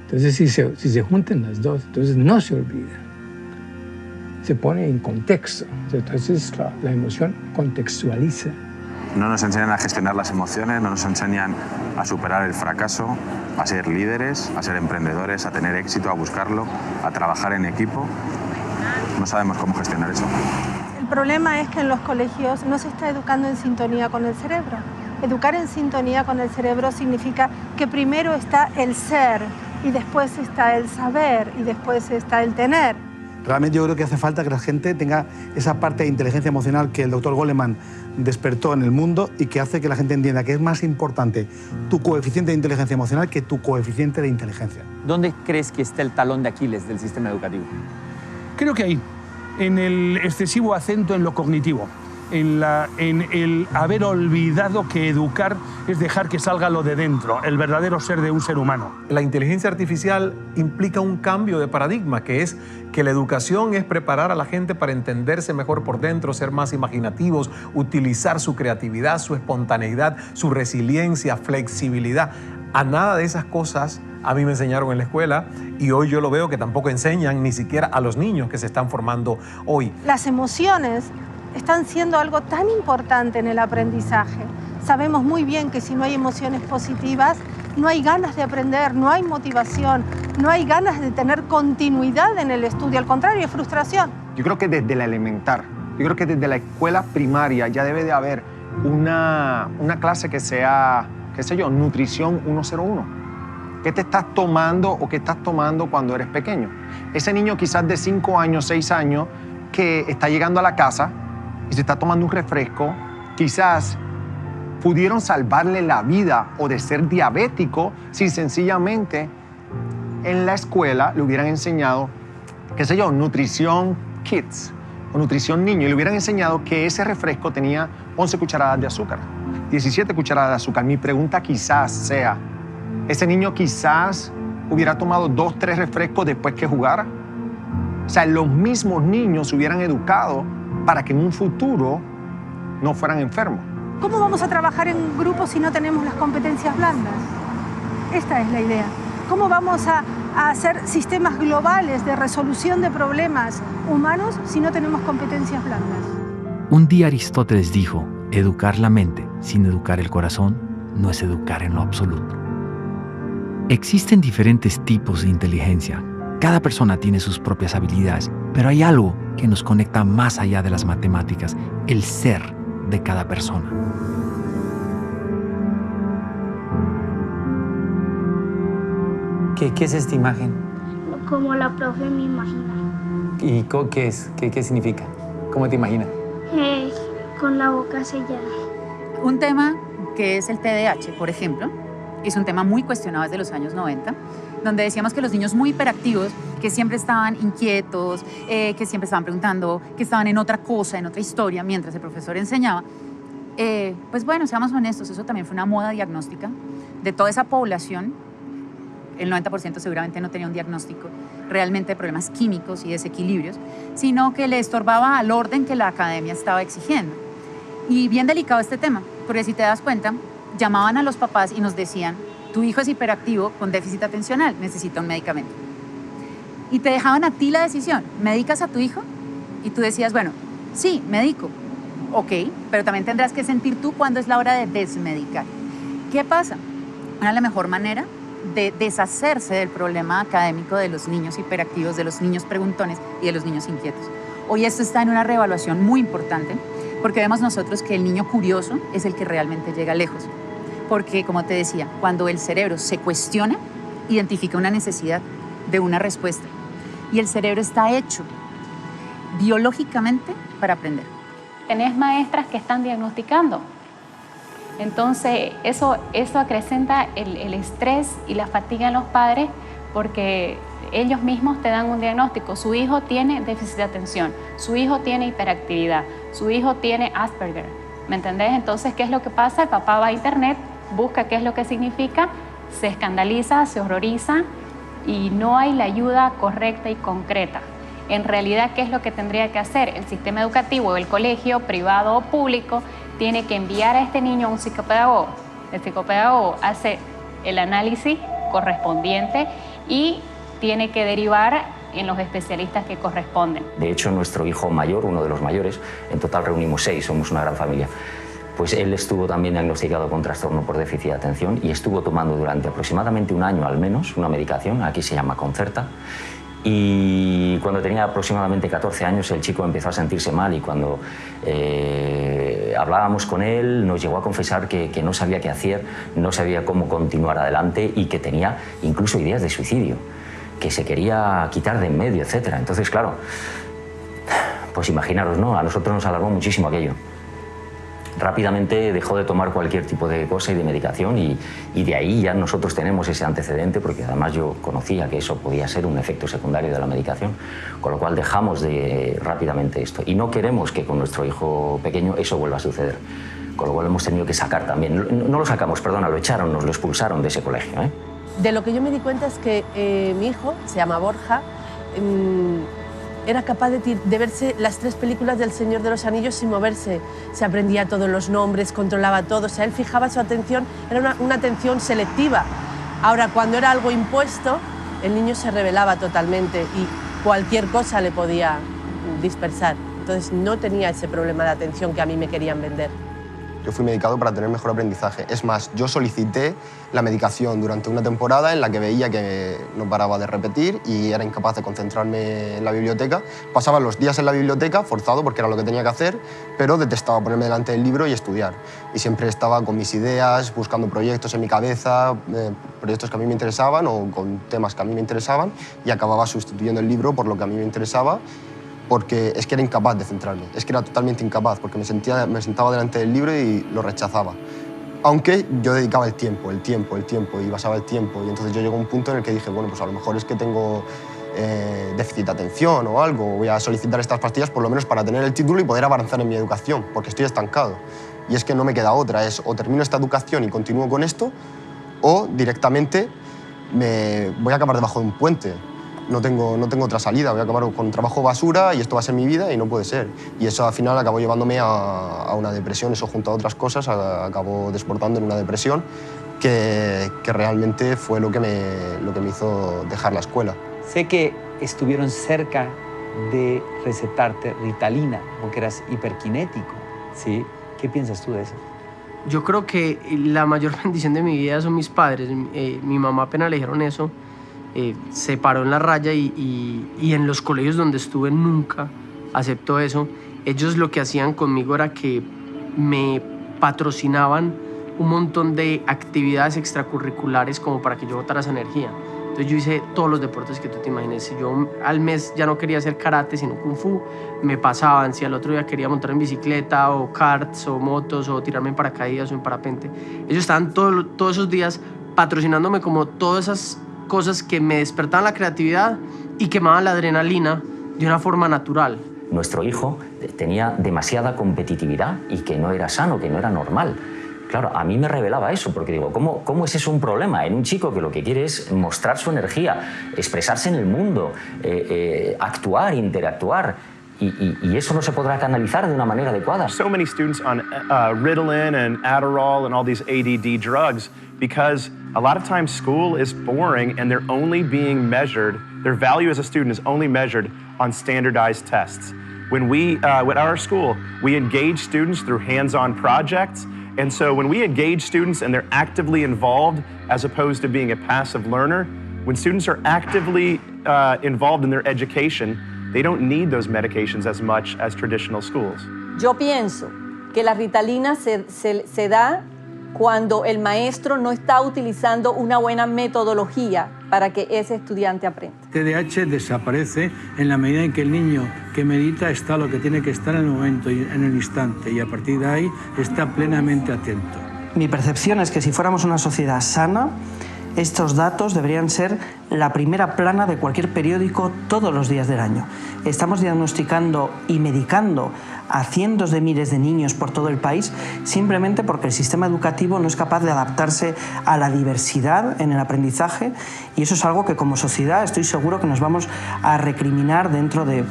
Speaker 21: Entonces, si se juntan las dos, entonces no se olvida. se pone en contexto. Entonces la emoción contextualiza.
Speaker 10: No nos enseñan a gestionar las emociones, no nos enseñan a superar el fracaso, a ser líderes, a ser emprendedores, a tener éxito, a buscarlo, a trabajar en equipo. No sabemos cómo gestionar eso.
Speaker 9: El problema es que en los colegios no se está educando en sintonía con el cerebro. Educar en sintonía con el cerebro significa que primero está el ser y después está el saber y después está el tener.
Speaker 25: Realmente yo creo que hace falta que la gente tenga esa parte de inteligencia emocional que el doctor Goleman despertó en el mundo y que hace que la gente entienda que es más importante tu coeficiente de inteligencia emocional que tu coeficiente de inteligencia.
Speaker 29: ¿Dónde crees que está el talón de Aquiles del sistema educativo?
Speaker 3: Creo que ahí, en el excesivo acento en lo cognitivo, en el haber olvidado que educar es dejar que salga lo de dentro, el verdadero ser de un ser humano.
Speaker 13: La inteligencia artificial implica un cambio de paradigma, que es que la educación es preparar a la gente para entenderse mejor por dentro, ser más imaginativos, utilizar su creatividad, su espontaneidad, su resiliencia, flexibilidad. A nada de esas cosas a mí me enseñaron en la escuela y hoy yo lo veo que tampoco enseñan ni siquiera a los niños que se están formando hoy.
Speaker 9: Las emociones están siendo algo tan importante en el aprendizaje. Sabemos muy bien que si no hay emociones positivas, no hay ganas de aprender, no hay motivación, no hay ganas de tener continuidad en el estudio. Al contrario, es frustración.
Speaker 14: Yo creo que desde la elemental, yo creo que desde la escuela primaria ya debe de haber una clase que sea, qué sé yo, nutrición 101. ¿Qué te estás tomando o qué estás tomando cuando eres pequeño? Ese niño quizás de 5 años, 6 años, que está llegando a la casa y se está tomando un refresco, quizás pudieron salvarle la vida o de ser diabético si sencillamente en la escuela le hubieran enseñado, qué sé yo, nutrición kids o nutrición niño, y le hubieran enseñado que ese refresco tenía 11 cucharadas de azúcar, 17 cucharadas de azúcar. Mi pregunta quizás sea, ¿ese niño quizás hubiera tomado 2, 3 refrescos después que jugara? O sea, los mismos niños se hubieran educado para que en un futuro no fueran enfermos.
Speaker 9: ¿Cómo vamos a trabajar en grupo si no tenemos las competencias blandas? Esta es la idea. ¿Cómo vamos a hacer sistemas globales de resolución de problemas humanos si no tenemos competencias blandas?
Speaker 1: Un día Aristóteles dijo, educar la mente sin educar el corazón no es educar en lo absoluto. Existen diferentes tipos de inteligencia. Cada persona tiene sus propias habilidades, pero hay algo que nos conecta más allá de las matemáticas, el ser de cada persona.
Speaker 29: ¿Qué es esta imagen?
Speaker 2: Como la profe me imagina.
Speaker 29: ¿Y qué es? ¿Qué significa? ¿Cómo te imaginas?
Speaker 2: Con la boca sellada.
Speaker 15: Un tema que es el TDAH, por ejemplo, es un tema muy cuestionado desde los años 90, donde decíamos que los niños muy hiperactivos, que siempre estaban inquietos, que siempre estaban preguntando, que estaban en otra cosa, en otra historia, mientras el profesor enseñaba. Pues bueno, seamos honestos, eso también fue una moda diagnóstica de toda esa población. El 90% seguramente no tenía un diagnóstico realmente de problemas químicos y desequilibrios, sino que le estorbaba al orden que la academia estaba exigiendo. Y bien delicado este tema, porque si te das cuenta, llamaban a los papás y nos decían, tu hijo es hiperactivo con déficit atencional, necesita un medicamento. Y te dejaban a ti la decisión, ¿medicas a tu hijo? Y tú decías, bueno, sí, medico. Ok, pero también tendrás que sentir tú cuándo es la hora de desmedicar. ¿Qué pasa? Era la mejor manera de deshacerse del problema académico de los niños hiperactivos, de los niños preguntones y de los niños inquietos. Hoy esto está en una reevaluación muy importante porque vemos nosotros que el niño curioso es el que realmente llega lejos. Porque, como te decía, cuando el cerebro se cuestiona, identifica una necesidad de una respuesta. Y el cerebro está hecho biológicamente para aprender.
Speaker 17: Tenés maestras que están diagnosticando. Entonces, eso acrecenta el estrés y la fatiga en los padres porque ellos mismos te dan un diagnóstico. Su hijo tiene déficit de atención, su hijo tiene hiperactividad, su hijo tiene Asperger. ¿Me entendés? Entonces, ¿qué es lo que pasa? El papá va a internet, busca qué es lo que significa, se escandaliza, se horroriza y no hay la ayuda correcta y concreta. En realidad, ¿qué es lo que tendría que hacer? El sistema educativo, el colegio, privado o público, tiene que enviar a este niño a un psicopedagogo. El psicopedagogo hace el análisis correspondiente y tiene que derivar en los especialistas que corresponden.
Speaker 5: De hecho, nuestro hijo mayor, uno de los mayores, en total reunimos 6, somos una gran familia, pues él estuvo también diagnosticado con trastorno por déficit de atención y estuvo tomando durante aproximadamente un año al menos una medicación, aquí se llama Concerta, y cuando tenía aproximadamente 14 años el chico empezó a sentirse mal y cuando hablábamos con él nos llegó a confesar que no sabía qué hacer, no sabía cómo continuar adelante y que tenía incluso ideas de suicidio, que se quería quitar de en medio, etc. Entonces, claro, pues imaginaros, ¿no? A nosotros nos alarmó muchísimo aquello. Rápidamente dejó de tomar cualquier tipo de cosa y de medicación y de ahí ya nosotros tenemos ese antecedente porque además yo conocía que eso podía ser un efecto secundario de la medicación, con lo cual dejamos rápidamente esto y no queremos que con nuestro hijo pequeño eso vuelva a suceder, con lo cual hemos tenido que sacar también, no lo sacamos, perdona, lo echaron, nos lo expulsaron de ese colegio, ¿eh?
Speaker 6: De lo que yo me di cuenta es que mi hijo, se llama Borja, era capaz de verse las 3 películas del Señor de los Anillos sin moverse. Se aprendía todos los nombres, controlaba todo, o sea, él fijaba su atención, era una atención selectiva. Ahora, cuando era algo impuesto, el niño se rebelaba totalmente y cualquier cosa le podía dispersar. Entonces no tenía ese problema de atención que a mí me querían vender.
Speaker 24: Yo fui medicado para tener mejor aprendizaje. Es más, yo solicité la medicación durante una temporada en la que veía que no paraba de repetir y era incapaz de concentrarme en la biblioteca. Pasaba los días en la biblioteca, forzado porque era lo que tenía que hacer, pero detestaba ponerme delante del libro y estudiar. Y siempre estaba con mis ideas, buscando proyectos en mi cabeza, proyectos que a mí me interesaban o con temas que a mí me interesaban y acababa sustituyendo el libro por lo que a mí me interesaba, porque es que era incapaz de centrarme, es que era totalmente incapaz, porque me sentaba delante del libro y lo rechazaba. Aunque yo dedicaba el tiempo, y basaba el tiempo, y entonces yo llegó a un punto en el que dije, bueno, pues a lo mejor es que tengo déficit de atención o algo, voy a solicitar estas pastillas por lo menos para tener el título y poder avanzar en mi educación, porque estoy estancado. Y es que no me queda otra, es o termino esta educación y continúo con esto, o directamente me voy a acabar debajo de un puente. No tengo otra salida, voy a acabar con trabajo basura y esto va a ser mi vida y no puede ser. Y eso al final acabó llevándome a una depresión, eso junto a otras cosas acabó desbordando en una depresión que realmente fue lo que me hizo dejar la escuela.
Speaker 7: Sé que estuvieron cerca de recetarte Ritalina porque eras hiperkinético, ¿sí? ¿Qué piensas tú de eso?
Speaker 19: Yo creo que la mayor bendición de mi vida son mis padres. Mi mamá apenas le dijeron eso, se paró en la raya y en los colegios donde estuve nunca aceptó eso. Ellos lo que hacían conmigo era que me patrocinaban un montón de actividades extracurriculares como para que yo botara esa energía. Entonces yo hice todos los deportes que tú te imagines. Si yo al mes ya no quería hacer karate sino kung fu, me pasaban. Si al otro día quería montar en bicicleta o karts o motos o tirarme en paracaídas o en parapente, ellos estaban todos esos días patrocinándome como todas esas cosas que me despertaban la creatividad y quemaban la adrenalina de una forma natural.
Speaker 5: Nuestro hijo tenía demasiada competitividad y que no era sano, que no era normal. Claro, a mí me revelaba eso, porque digo, ¿cómo es eso un problema en un chico que lo que quiere es mostrar su energía, expresarse en el mundo, actuar, interactuar? Y eso no se podrá canalizar de una manera adecuada.
Speaker 22: So many students on Ritalin and Adderall and all these ADD drugs because a lot of times school is boring and they're only being measured, their value as a student is only measured on standardized tests. When at our school, we engage students through hands-on projects. And so when we engage students and they're actively involved as opposed to being a passive learner, when students are actively involved in their education, they don't need those medications as much as traditional schools.
Speaker 23: Yo pienso que la Ritalina se da cuando el maestro no está utilizando una buena metodología para que ese estudiante aprenda.
Speaker 21: TDAH desaparece en la medida en que el niño que medita está lo que tiene que estar en el momento y en el instante y a partir de ahí está plenamente atento.
Speaker 26: Mi percepción es que si fuéramos una sociedad sana, estos datos deberían ser la primera plana de cualquier periódico todos los días del año. Estamos diagnosticando y medicando a cientos de miles de niños por todo el país simplemente porque el sistema educativo no es capaz de adaptarse a la diversidad en el aprendizaje y eso es algo que como sociedad estoy seguro que nos vamos a recriminar dentro de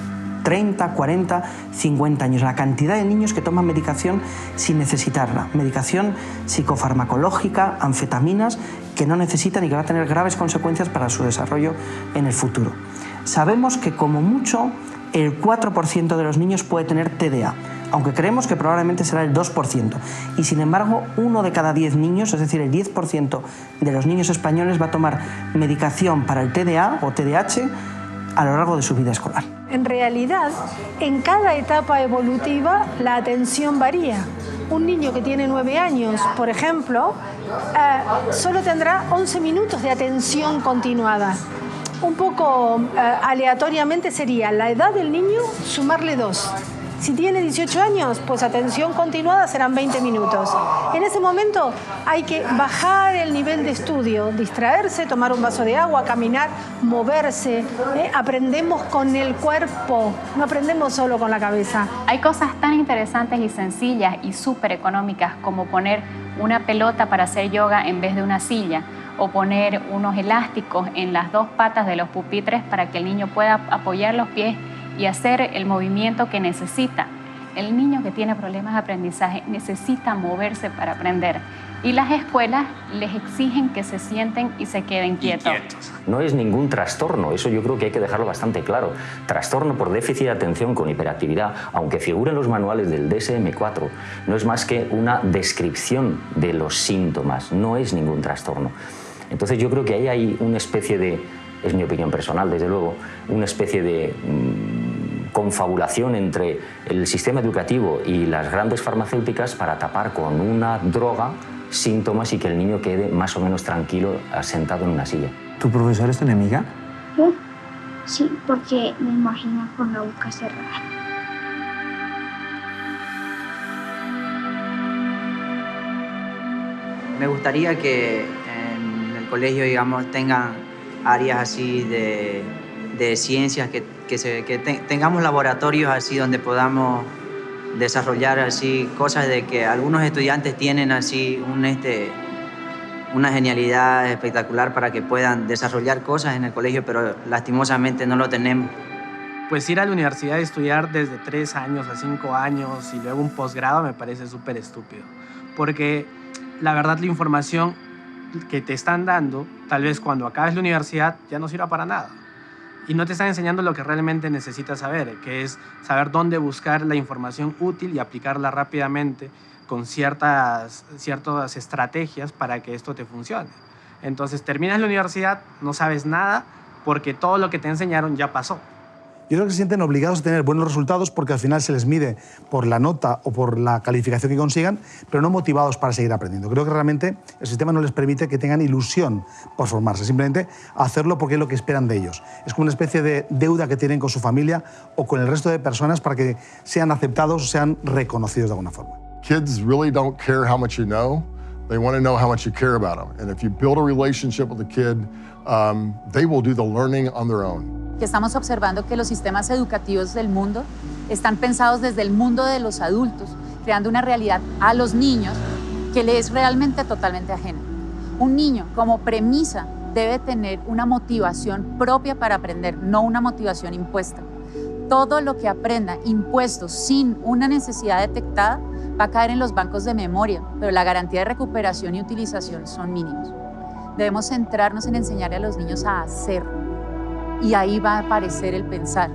Speaker 26: 30, 40, 50 años. La cantidad de niños que toman medicación sin necesitarla. Medicación psicofarmacológica, anfetaminas, que no necesitan y que va a tener graves consecuencias para su desarrollo en el futuro. Sabemos que como mucho el 4% de los niños puede tener TDA, aunque creemos que probablemente será el 2%. Y sin embargo, 1 de cada 10 niños, es decir, el 10% de los niños españoles va a tomar medicación para el TDA o TDAH a lo largo de su vida escolar.
Speaker 9: En realidad, en cada etapa evolutiva la atención varía. Un niño que tiene 9 años, por ejemplo, solo tendrá 11 minutos de atención continuada. Un poco aleatoriamente sería la edad del niño sumarle 2. Si tiene 18 años, pues atención continuada serán 20 minutos. En ese momento hay que bajar el nivel de estudio, distraerse, tomar un vaso de agua, caminar, moverse. Aprendemos con el cuerpo, no aprendemos solo con la cabeza.
Speaker 17: Hay cosas tan interesantes y sencillas y súper económicas como poner una pelota para hacer yoga en vez de una silla, o poner unos elásticos en las 2 patas de los pupitres para que el niño pueda apoyar los pies y hacer el movimiento que necesita. El niño que tiene problemas de aprendizaje necesita moverse para aprender, y las escuelas les exigen que se sienten y se queden quietos.
Speaker 5: No es ningún trastorno, eso yo creo que hay que dejarlo bastante claro. Trastorno por déficit de atención con hiperactividad, aunque figure en los manuales del DSM-4, no es más que una descripción de los síntomas, no es ningún trastorno. Entonces yo creo que ahí hay una especie de, es mi opinión personal desde luego, una especie de confabulación entre el sistema educativo y las grandes farmacéuticas para tapar con una droga síntomas y que el niño quede más o menos tranquilo sentado en una silla.
Speaker 7: ¿Tu profesor es tu enemiga?
Speaker 2: Sí, porque me imagino con la boca cerrada.
Speaker 4: Me gustaría que en el colegio, digamos, tengan áreas así de ciencias, que tengamos laboratorios así donde podamos desarrollar así cosas de que algunos estudiantes tienen así una genialidad espectacular para que puedan desarrollar cosas en el colegio, pero lastimosamente no lo tenemos.
Speaker 19: Pues ir a la universidad y estudiar desde 3 años a 5 años y luego un posgrado me parece súper estúpido, porque la verdad la información que te están dando, tal vez cuando acabes la universidad ya no sirva para nada. Y no te están enseñando lo que realmente necesitas saber, que es saber dónde buscar la información útil y aplicarla rápidamente con ciertas estrategias para que esto te funcione. Entonces terminas la universidad, no sabes nada porque todo lo que te enseñaron ya pasó.
Speaker 25: Yo creo que se sienten obligados a tener buenos resultados porque al final se les mide por la nota o por la calificación que consigan, pero no motivados para seguir aprendiendo. Creo que realmente el sistema no les permite que tengan ilusión por formarse, simplemente hacerlo porque es lo que esperan de ellos. Es como una especie de deuda que tienen con su familia o con el resto de personas para que sean aceptados o sean reconocidos de alguna forma.
Speaker 8: Kids really don't care how much you know. They want to know how much you care about them. And if you build a relationship with a kid, they will do the learning on their own.
Speaker 15: Que estamos observando que los sistemas educativos del mundo están pensados desde el mundo de los adultos, creando una realidad a los niños que le es realmente totalmente ajena. Un niño, como premisa, debe tener una motivación propia para aprender, no una motivación impuesta. Todo lo que aprenda impuesto sin una necesidad detectada va a caer en los bancos de memoria, pero la garantía de recuperación y utilización son mínimos. Debemos centrarnos en enseñarle a los niños a hacer, y ahí va a aparecer el pensar.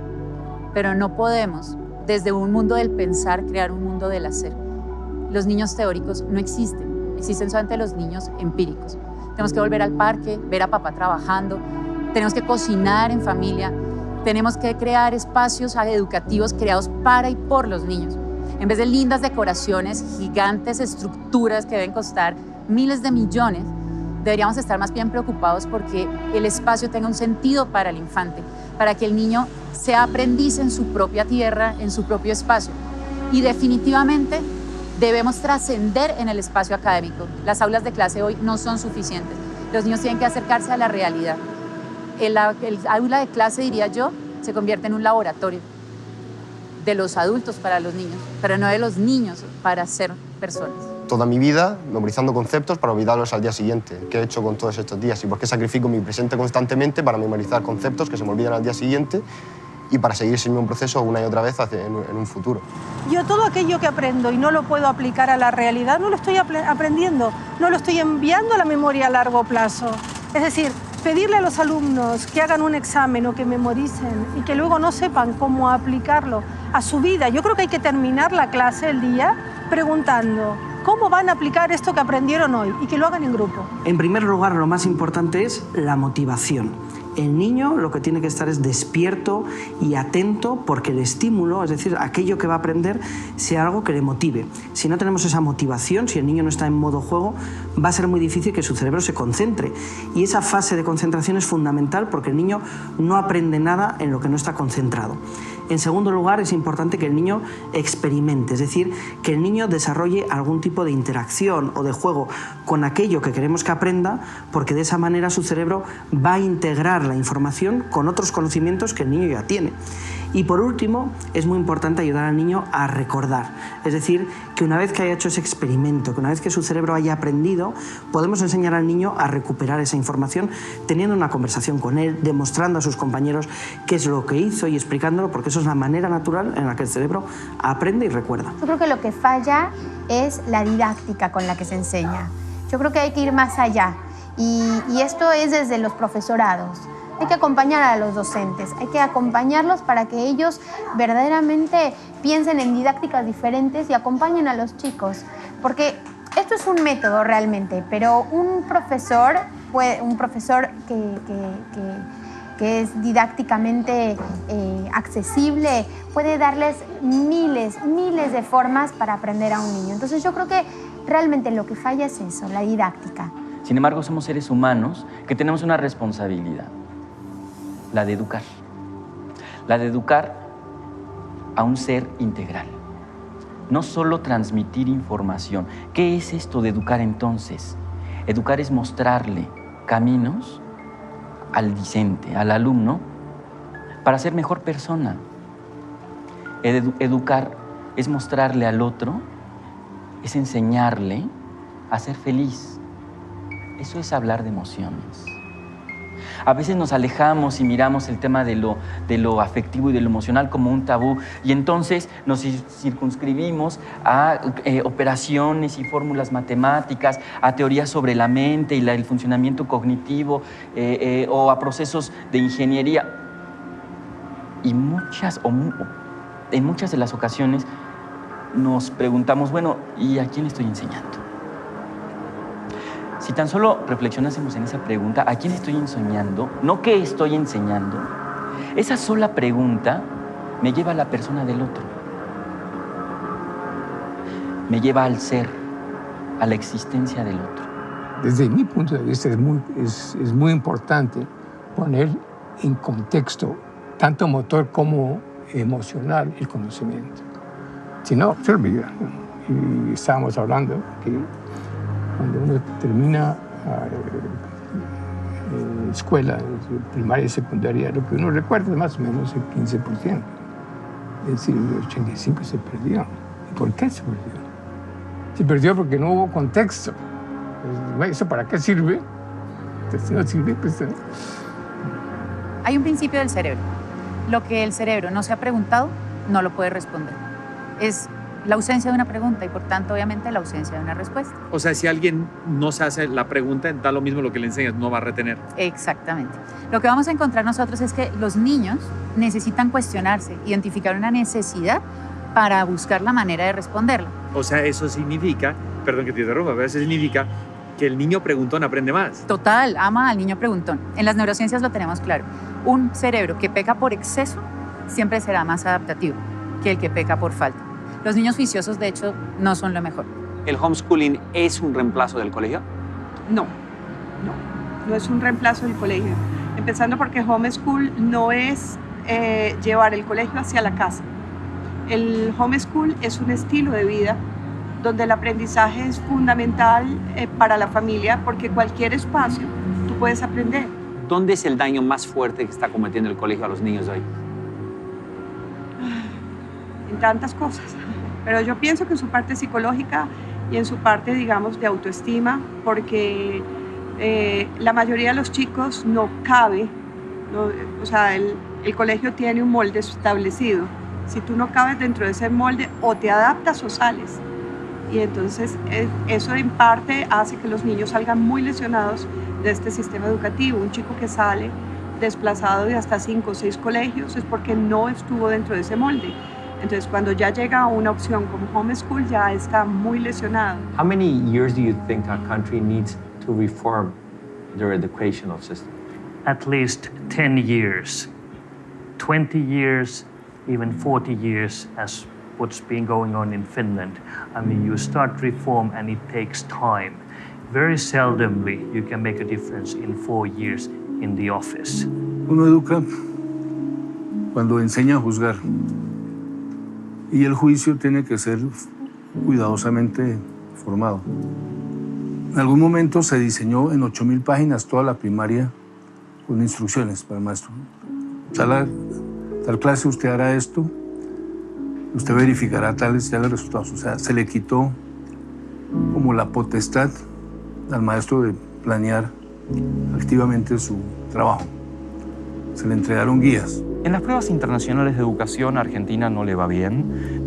Speaker 15: Pero no podemos, desde un mundo del pensar, crear un mundo del hacer. Los niños teóricos no existen, existen solamente los niños empíricos. Tenemos que volver al parque, ver a papá trabajando, tenemos que cocinar en familia, tenemos que crear espacios educativos creados para y por los niños. En vez de lindas decoraciones, gigantes estructuras que deben costar miles de millones, deberíamos estar más bien preocupados porque el espacio tenga un sentido para el infante, para que el niño sea aprendiz en su propia tierra, en su propio espacio. Y definitivamente debemos trascender en el espacio académico. Las aulas de clase hoy no son suficientes. Los niños tienen que acercarse a la realidad. El aula de clase, diría yo, se convierte en un laboratorio de los adultos para los niños, pero no de los niños para ser personas.
Speaker 24: Toda mi vida memorizando conceptos para olvidarlos al día siguiente. ¿Qué he hecho con todos estos días? ¿Y por qué sacrifico mi presente constantemente para memorizar conceptos que se me olvidan al día siguiente y para seguir ese mismo proceso una y otra vez en un futuro?
Speaker 9: Yo todo aquello que aprendo y no lo puedo aplicar a la realidad, no lo estoy aprendiendo, no lo estoy enviando a la memoria a largo plazo. Es decir, pedirle a los alumnos que hagan un examen o que memoricen y que luego no sepan cómo aplicarlo a su vida. Yo creo que hay que terminar la clase, el día, preguntando cómo van a aplicar esto que aprendieron hoy y que lo hagan en grupo.
Speaker 26: En primer lugar, lo más importante es la motivación. El niño lo que tiene que estar es despierto y atento porque el estímulo, es decir, aquello que va a aprender, sea algo que le motive. Si no tenemos esa motivación, si el niño no está en modo juego, va a ser muy difícil que su cerebro se concentre. Y esa fase de concentración es fundamental porque el niño no aprende nada en lo que no está concentrado. En segundo lugar, es importante que el niño experimente, es decir, que el niño desarrolle algún tipo de interacción o de juego con aquello que queremos que aprenda, porque de esa manera su cerebro va a integrar la información con otros conocimientos que el niño ya tiene. Y por último, es muy importante ayudar al niño a recordar, es decir, que una vez que haya hecho ese experimento, que una vez que su cerebro haya aprendido, podemos enseñar al niño a recuperar esa información teniendo una conversación con él, demostrando a sus compañeros qué es lo que hizo y explicándolo, porque eso es la manera natural en la que el cerebro aprende y recuerda.
Speaker 3: Yo creo que lo que falla es la didáctica con la que se enseña. Yo creo que hay que ir más allá y esto es desde los profesorados. Hay que acompañar a los docentes, hay que acompañarlos para que ellos verdaderamente piensen en didácticas diferentes y acompañen a los chicos. Porque esto es un método realmente, pero un profesor que es didácticamente accesible puede darles miles de formas para aprender a un niño. Entonces yo creo que realmente lo que falla es eso, la didáctica.
Speaker 5: Sin embargo, somos seres humanos que tenemos una responsabilidad. La de educar a un ser integral. No solo transmitir información. ¿Qué es esto de educar entonces? Educar es mostrarle caminos al discente, al alumno, para ser mejor persona. Educar es mostrarle al otro, es enseñarle a ser feliz. Eso es hablar de emociones. A veces nos alejamos y miramos el tema de lo afectivo y de lo emocional como un tabú y entonces nos circunscribimos a operaciones y fórmulas matemáticas, a teorías sobre la mente y el funcionamiento cognitivo o a procesos de ingeniería. Y en muchas de las ocasiones nos preguntamos, bueno, ¿y a quién estoy enseñando? Si tan solo reflexionásemos en esa pregunta, ¿a quién estoy enseñando? No qué estoy enseñando. Esa sola pregunta me lleva a la persona del otro. Me lleva al ser, a la existencia del otro.
Speaker 10: Desde mi punto de vista es muy importante poner en contexto, tanto motor como emocional, el conocimiento. Si no, se olvida. Y estábamos hablando que cuando uno termina escuela primaria y secundaria, lo que uno recuerda es más o menos el 15%. Es decir, el 85% se perdió. ¿Y por qué se perdió? Se perdió porque no hubo contexto. ¿Eso para qué sirve? Entonces, no sirve, pues...
Speaker 15: Hay un principio del cerebro. Lo que el cerebro no se ha preguntado, no lo puede responder. Es la ausencia de una pregunta y, por tanto, obviamente, la ausencia de una respuesta.
Speaker 29: O sea, si alguien no se hace la pregunta, da lo mismo lo que le enseñas, no va a retener.
Speaker 15: Exactamente. Lo que vamos a encontrar nosotros es que los niños necesitan cuestionarse, identificar una necesidad para buscar la manera de responderla.
Speaker 29: O sea, eso significa, perdón que te interrumpa, pero eso significa que el niño preguntón aprende más.
Speaker 15: Total, ama al niño preguntón. En las neurociencias lo tenemos claro. Un cerebro que peca por exceso siempre será más adaptativo que el que peca por falta. Los niños juiciosos, de hecho, no son lo mejor.
Speaker 7: ¿El homeschooling es un reemplazo del colegio?
Speaker 11: No es un reemplazo del colegio. Empezando porque homeschool no es llevar el colegio hacia la casa. El homeschool es un estilo de vida donde el aprendizaje es fundamental para la familia porque cualquier espacio tú puedes aprender.
Speaker 7: ¿Dónde es el daño más fuerte que está cometiendo el colegio a los niños de hoy?
Speaker 11: En tantas cosas, pero yo pienso que en su parte psicológica y en su parte, digamos, de autoestima, porque la mayoría de los chicos no cabe, o sea, el colegio tiene un molde establecido. Si tú no cabes dentro de ese molde, o te adaptas o sales. Y entonces eso en parte hace que los niños salgan muy lesionados de este sistema educativo. Un chico que sale desplazado de hasta 5 o 6 colegios es porque no estuvo dentro de ese molde. Entonces cuando ya llega a una opción como homeschool ya está muy lesionado.
Speaker 1: How many years do you think a country needs to reform their educational system?
Speaker 12: At least 10 years, 20 years, even 40 years as what's been going on in Finland. I mean, you start reform and it takes time. Very seldomly you can make a difference in 4 years in the office.
Speaker 21: Uno educa cuando enseña a juzgar. Y el juicio tiene que ser cuidadosamente formado. En algún momento se diseñó en 8.000 páginas toda la primaria con instrucciones para el maestro. Tal clase usted hará esto, usted verificará tales resultados. O sea, se le quitó como la potestad al maestro de planear activamente su trabajo. Se le entregaron guías.
Speaker 13: En las pruebas internacionales de educación, Argentina no le va bien,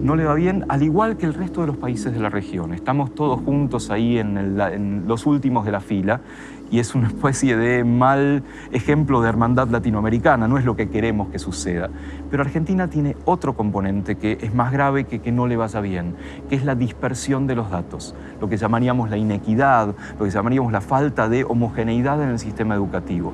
Speaker 13: al igual que el resto de los países de la región. Estamos todos juntos ahí en los últimos de la fila y es una especie de mal ejemplo de hermandad latinoamericana, no es lo que queremos que suceda. Pero Argentina tiene otro componente que es más grave que no le vaya bien, que es la dispersión de los datos, lo que llamaríamos la inequidad, lo que llamaríamos la falta de homogeneidad en el sistema educativo.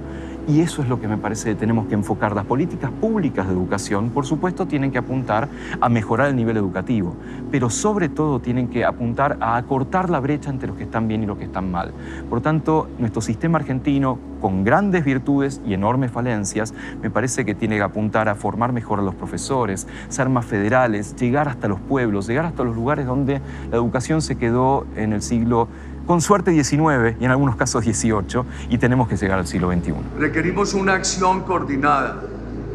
Speaker 13: Y eso es lo que me parece que tenemos que enfocar. Las políticas públicas de educación, por supuesto, tienen que apuntar a mejorar el nivel educativo, pero sobre todo tienen que apuntar a acortar la brecha entre los que están bien y los que están mal. Por tanto, nuestro sistema argentino, con grandes virtudes y enormes falencias, me parece que tiene que apuntar a formar mejor a los profesores, ser más federales, llegar hasta los pueblos, llegar hasta los lugares donde la educación se quedó en el siglo, con suerte, XIX y en algunos casos XVIII, y tenemos que llegar al siglo XXI.
Speaker 14: Requerimos una acción coordinada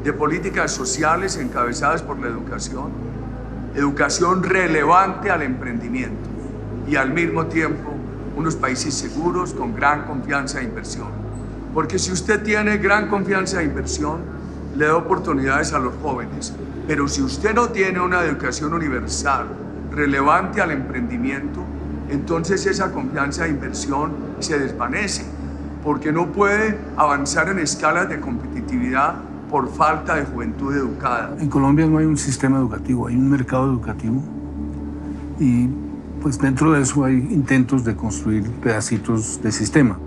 Speaker 14: de políticas sociales encabezadas por la educación relevante al emprendimiento y al mismo tiempo unos países seguros con gran confianza de inversión. Porque si usted tiene gran confianza de inversión, le da oportunidades a los jóvenes, pero si usted no tiene una educación universal relevante al emprendimiento, entonces esa confianza de inversión se desvanece, porque no puede avanzar en escalas de competitividad por falta de juventud educada.
Speaker 21: En Colombia no hay un sistema educativo, hay un mercado educativo y pues dentro de eso hay intentos de construir pedacitos de sistema.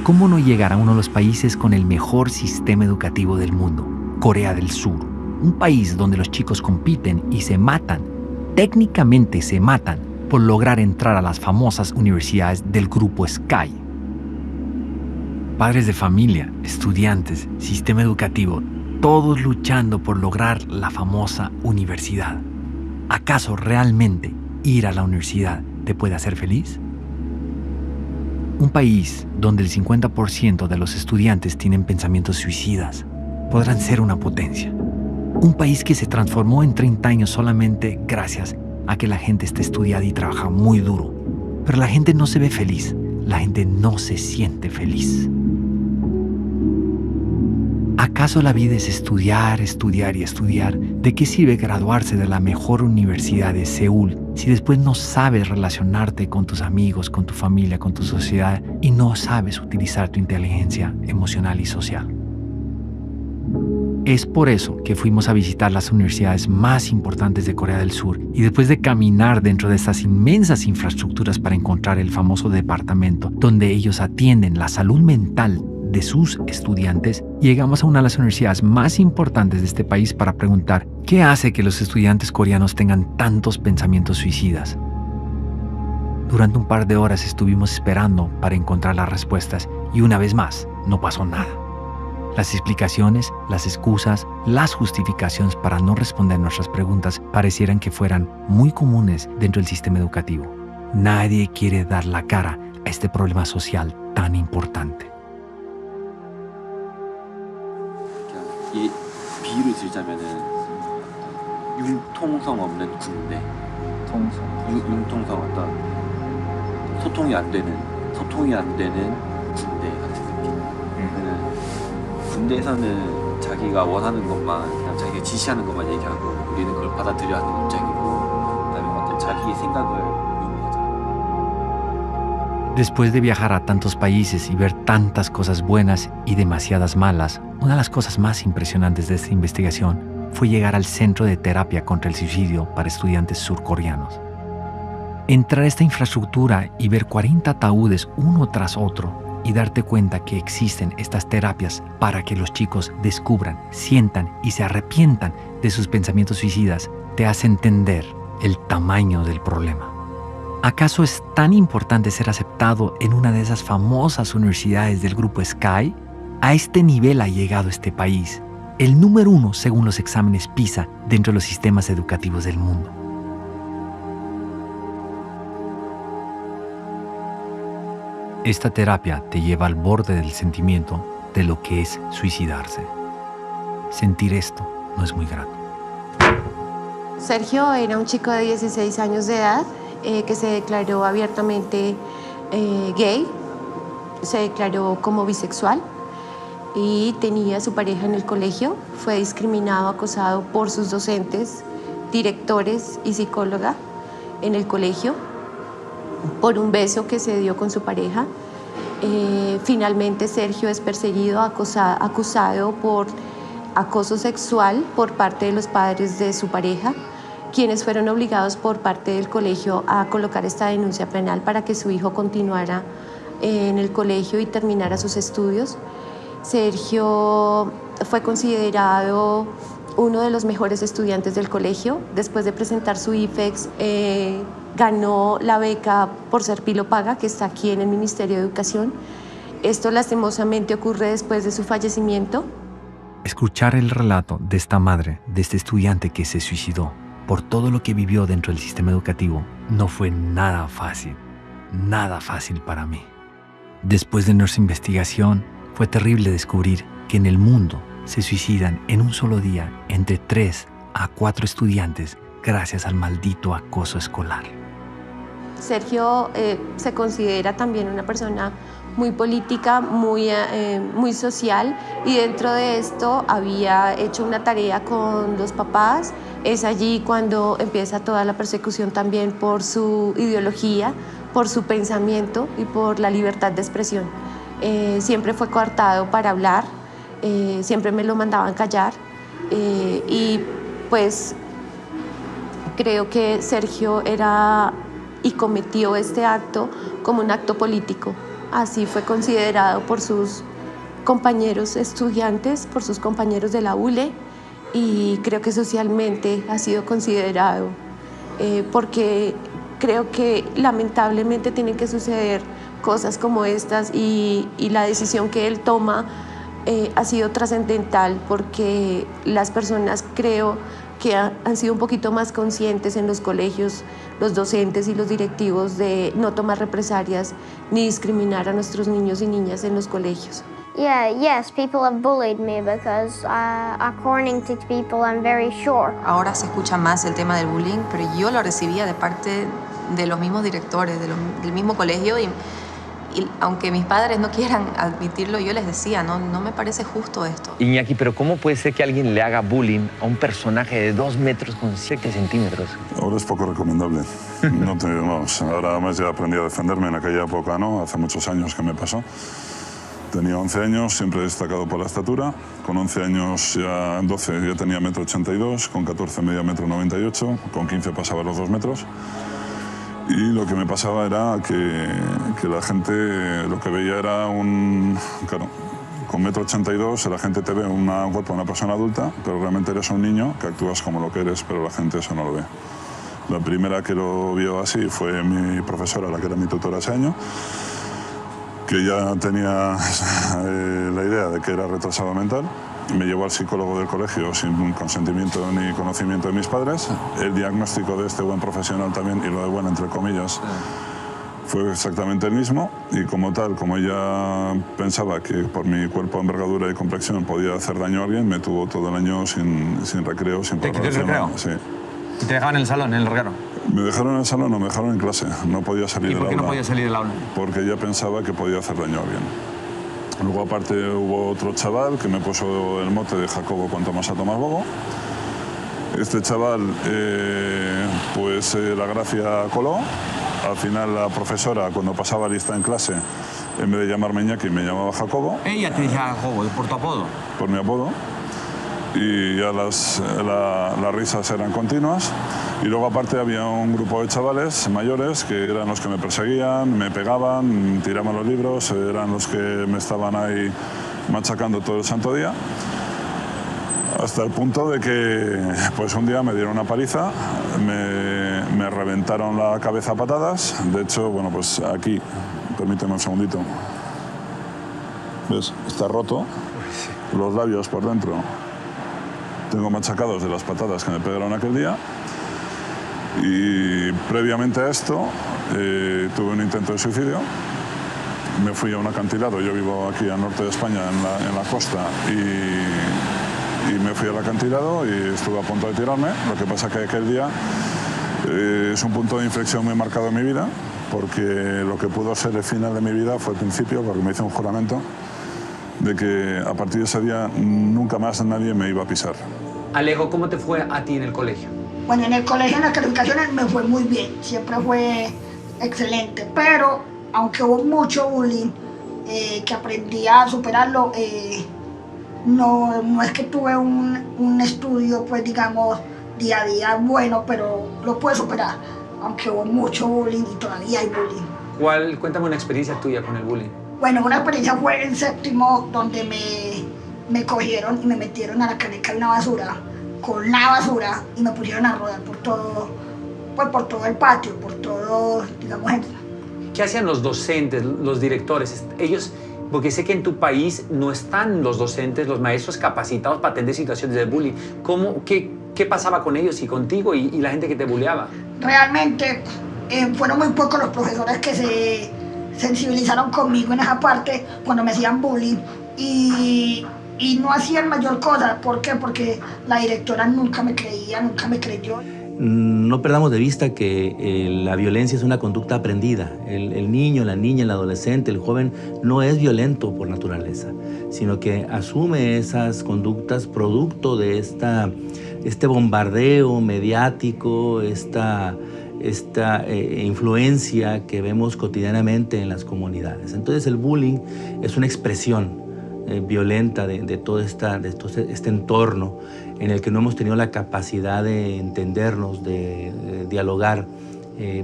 Speaker 16: ¿Cómo no llegar a uno de los países con el mejor sistema educativo del mundo? Corea del Sur, un país donde los chicos compiten y se matan, técnicamente se matan, por lograr entrar a las famosas universidades del grupo Sky. Padres de familia, estudiantes, sistema educativo, todos luchando por lograr la famosa universidad. ¿Acaso realmente ir a la universidad te puede hacer feliz? Un país donde el 50% de los estudiantes tienen pensamientos suicidas podrán ser una potencia. Un país que se transformó en 30 años solamente gracias a que la gente está estudiada y trabaja muy duro. Pero la gente no se ve feliz, la gente no se siente feliz. ¿Acaso la vida es estudiar, estudiar y estudiar? ¿De qué sirve graduarse de la mejor universidad de Seúl si después no sabes relacionarte con tus amigos, con tu familia, con tu sociedad y no sabes utilizar tu inteligencia emocional y social? Es por eso que fuimos a visitar las universidades más importantes de Corea del Sur y después de caminar dentro de estas inmensas infraestructuras para encontrar el famoso departamento donde ellos atienden la salud mental de sus estudiantes, llegamos a una de las universidades más importantes de este país para preguntar ¿qué hace que los estudiantes coreanos tengan tantos pensamientos suicidas? Durante un par de horas estuvimos esperando para encontrar las respuestas y una vez más no pasó nada. Las explicaciones, las excusas, las justificaciones para no responder nuestras preguntas parecieran que fueran muy comunes dentro del sistema educativo. Nadie quiere dar la cara a este problema social tan importante.
Speaker 18: 이 비유를 들자면은 융통성 없는 군대. 융통성 어떤 소통이 안 되는 군대 같은 느낌. 군대에서는 자기가 원하는 것만, 그냥 자기가 지시하는 것만 얘기하고 우리는 그걸 받아들여야 하는 입장이고, 그다음에 어떤 자기의 생각을
Speaker 16: Después de viajar a tantos países y ver tantas cosas buenas y demasiadas malas, una de las cosas más impresionantes de esta investigación fue llegar al Centro de Terapia contra el Suicidio para Estudiantes Surcoreanos. Entrar a esta infraestructura y ver 40 ataúdes uno tras otro y darte cuenta que existen estas terapias para que los chicos descubran, sientan y se arrepientan de sus pensamientos suicidas, te hace entender el tamaño del problema. ¿Acaso es tan importante ser aceptado en una de esas famosas universidades del grupo Sky? A este nivel ha llegado este país, el número 1 según los exámenes PISA dentro de los sistemas educativos del mundo. Esta terapia te lleva al borde del sentimiento de lo que es suicidarse. Sentir esto no es muy grato.
Speaker 2: Sergio era un chico de 16 años de edad que se declaró abiertamente gay, se declaró como bisexual y tenía a su pareja en el colegio. Fue discriminado, acosado por sus docentes, directores y psicóloga en el colegio por un beso que se dio con su pareja. Finalmente Sergio es perseguido, acusado por acoso sexual por parte de los padres de su pareja, quienes fueron obligados por parte del colegio a colocar esta denuncia penal para que su hijo continuara en el colegio y terminara sus estudios. Sergio fue considerado uno de los mejores estudiantes del colegio. Después de presentar su IFEX, ganó la beca por ser pilopaga, que está aquí en el Ministerio de Educación. Esto lastimosamente ocurre después de su fallecimiento.
Speaker 16: Escuchar el relato de esta madre, de este estudiante que se suicidó, por todo lo que vivió dentro del sistema educativo, no fue nada fácil para mí. Después de nuestra investigación, fue terrible descubrir que en el mundo se suicidan en un solo día entre 3 a 4 estudiantes gracias al maldito acoso escolar.
Speaker 2: Sergio se considera también una persona muy política, muy social, y dentro de esto había hecho una tarea con los papás. Es allí cuando empieza toda la persecución también por su ideología, por su pensamiento y por la libertad de expresión. Siempre fue coartado para hablar, siempre me lo mandaban callar y pues creo que Sergio era y cometió este acto como un acto político. Así fue considerado por sus compañeros estudiantes, por sus compañeros de la ULE, y creo que socialmente ha sido considerado porque creo que lamentablemente tienen que suceder cosas como estas y la decisión que él toma ha sido trascendental porque las personas creo que han sido un poquito más conscientes en los colegios, los docentes y los directivos de no tomar represalias ni discriminar a nuestros niños y niñas en los colegios.
Speaker 4: Yes, people have bullied me because according to people I'm very short.
Speaker 6: Ahora se escucha más el tema del bullying, pero yo lo recibía de parte de los mismos directores, del mismo colegio y aunque mis padres no quieran admitirlo, yo les decía, no me parece justo esto.
Speaker 17: Iñaki, pero ¿cómo puede ser que alguien le haga bullying a un personaje de 2 metros con 7 centímetros?
Speaker 20: Ahora es poco recomendable. Ahora más ya aprendí a defenderme, en aquella época no, hace muchos años que me pasó. Tenía 11 años, siempre he destacado por la estatura. Con 11 años, ya 12 ya tenía 1,82 m, con 14 medía 1,98 m, con 15 pasaba los 2 metros. Y lo que me pasaba era que la gente lo que veía era claro, con 1,82 m la gente te ve un cuerpo de una persona adulta, pero realmente eres un niño que actúas como lo que eres, pero la gente eso no lo ve. La primera que lo vio así fue mi profesora, la que era mi tutora ese año, que ya tenía la idea de que era retrasado mental. Me llevó al psicólogo del colegio sin consentimiento ni conocimiento de mis padres. El diagnóstico de este buen profesional también, y lo de bueno entre comillas, fue exactamente el mismo. Y como tal, como ella pensaba que por mi cuerpo, envergadura y complexión podía hacer daño a alguien, me tuvo todo el año sin recreo, sin preparación.
Speaker 29: ¿Te recreo?
Speaker 20: Sí.
Speaker 29: ¿Y te dejaban en el salón, en el recreo?
Speaker 20: Me dejaron en el salón, no me dejaron en clase. No podía salir del aula.
Speaker 29: ¿Y por qué no podía salir del aula?
Speaker 20: Porque ya pensaba que podía hacer daño a alguien. Luego, aparte, hubo otro chaval que me puso el mote de Jacobo cuanto más a Tomás Bobo. Este chaval, la gracia coló. Al final, la profesora, cuando pasaba lista en clase, en vez de llamarme Iñaki, me llamaba Jacobo.
Speaker 29: Ella te decía Jacobo, ¿por tu apodo?
Speaker 20: Por mi apodo. Y ya las risas eran continuas. Y luego, aparte, había un grupo de chavales mayores que eran los que me perseguían, me pegaban, tiraban los libros, eran los que me estaban ahí machacando todo el santo día. Hasta el punto de que pues un día me dieron una paliza, me reventaron la cabeza a patadas. De hecho, bueno, pues aquí, permíteme un segundito. ¿Ves? Está roto, los labios por dentro. Tengo machacados de las patadas que me pegaron aquel día. Y previamente a esto tuve un intento de suicidio. Me fui a un acantilado, yo vivo aquí al norte de España, en la costa, y me fui al acantilado y estuve a punto de tirarme. Lo que pasa que aquel día es un punto de inflexión muy marcado en mi vida, porque lo que pudo ser el final de mi vida fue el principio, porque me hice un juramento de que a partir de ese día nunca más nadie me iba a pisar.
Speaker 29: Alejo, ¿cómo te fue a ti en el colegio?
Speaker 8: Bueno, en el colegio, en las calificaciones me fue muy bien, siempre fue excelente, pero aunque hubo mucho bullying, que aprendí a superarlo, no es que tuve un estudio, pues digamos, día a día bueno, pero lo pude superar, aunque hubo mucho bullying y todavía hay bullying.
Speaker 29: Cuéntame una experiencia tuya con el bullying.
Speaker 8: Bueno, una experiencia fue en séptimo, donde me cogieron y me metieron a la caneca de una basura, con la basura, y me pusieron a rodar por todo el patio, por todo, digamos.
Speaker 29: ¿Qué hacían los docentes, los directores? Ellos, porque sé que en tu país no están los docentes, los maestros capacitados para atender situaciones de bullying. ¿Qué pasaba con ellos y contigo y la gente que te bulleaba?
Speaker 8: Realmente fueron muy pocos los profesores que se sensibilizaron conmigo en esa parte cuando me hacían bullying, y no hacían mayor cosa. ¿Por qué? Porque la directora nunca me creía, nunca me creyó.
Speaker 9: No perdamos de vista que la violencia es una conducta aprendida. El niño, la niña, el adolescente, el joven no es violento por naturaleza, sino que asume esas conductas producto de este bombardeo mediático, esta influencia que vemos cotidianamente en las comunidades. Entonces el bullying es una expresión violenta de todo este entorno en el que no hemos tenido la capacidad de entendernos, de dialogar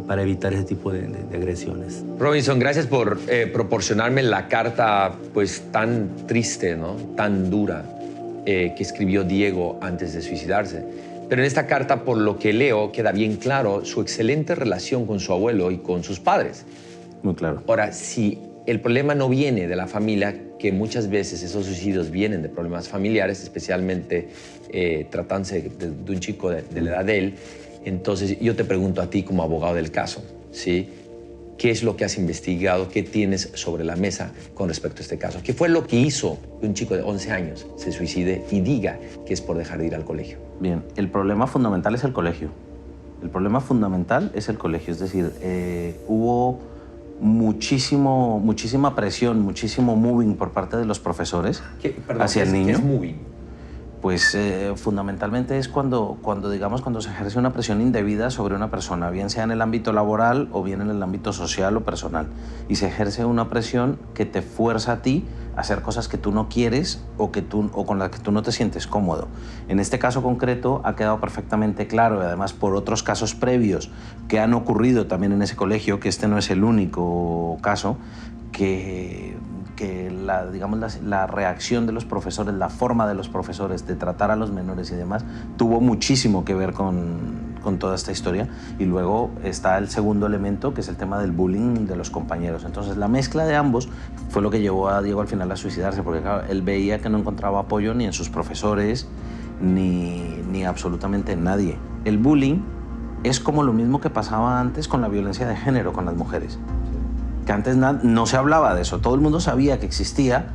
Speaker 9: para evitar ese tipo de agresiones.
Speaker 17: Robinson, gracias por proporcionarme la carta pues tan triste, ¿no? Tan dura que escribió Diego antes de suicidarse. Pero en esta carta, por lo que leo, queda bien claro su excelente relación con su abuelo y con sus padres.
Speaker 9: Muy claro.
Speaker 17: Ahora, si el problema no viene de la familia, que muchas veces esos suicidios vienen de problemas familiares, especialmente tratándose de un chico de la edad de él, entonces yo te pregunto a ti como abogado del caso, ¿sí? ¿Qué es lo que has investigado? ¿Qué tienes sobre la mesa con respecto a este caso? ¿Qué fue lo que hizo que un chico de 11 años se suicide y diga que es por dejar de ir al colegio?
Speaker 9: Bien, el problema fundamental es el colegio. El problema fundamental es el colegio, es decir, hubo muchísima presión, muchísimo moving por parte de los profesores hacia el niño.
Speaker 17: ¿Qué es moving?
Speaker 9: Pues fundamentalmente es cuando se ejerce una presión indebida sobre una persona, bien sea en el ámbito laboral o bien en el ámbito social o personal. Y se ejerce una presión que te fuerza a ti a hacer cosas que tú no quieres o con las que tú no te sientes cómodo. En este caso concreto ha quedado perfectamente claro, y además por otros casos previos que han ocurrido también en ese colegio, que este no es el único caso, que la reacción de los profesores, la forma de los profesores de tratar a los menores y demás, tuvo muchísimo que ver con toda esta historia. Y luego está el segundo elemento, que es el tema del bullying de los compañeros. Entonces la mezcla de ambos fue lo que llevó a Diego al final a suicidarse, porque claro, él veía que no encontraba apoyo ni en sus profesores, ni absolutamente en nadie. El bullying es como lo mismo que pasaba antes con la violencia de género con las mujeres. Que antes no se hablaba de eso, todo el mundo sabía que existía,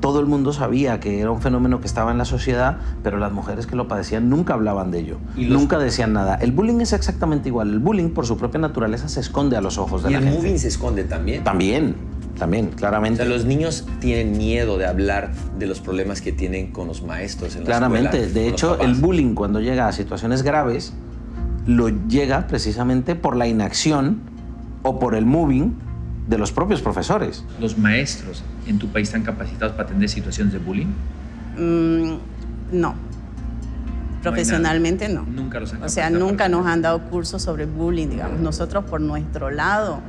Speaker 9: todo el mundo sabía que era un fenómeno que estaba en la sociedad, pero las mujeres que lo padecían nunca hablaban de ello, nunca decían nada. El bullying es exactamente igual. El bullying, por su propia naturaleza, se esconde a los ojos de la gente.
Speaker 17: ¿Y el mobbing se esconde también?
Speaker 9: También, claramente.
Speaker 17: O sea, los niños tienen miedo de hablar de los problemas que tienen con los maestros en la
Speaker 9: Claramente.
Speaker 17: escuela.
Speaker 9: De hecho, el bullying, cuando llega a situaciones graves, lo llega precisamente por la inacción o por el moving de los propios profesores.
Speaker 3: ¿Los maestros en tu país están capacitados para atender situaciones de bullying?
Speaker 19: No. Profesionalmente no.
Speaker 3: Nunca los han
Speaker 19: O sea, nunca nos han dado cursos sobre bullying, digamos. Nosotros por nuestro lado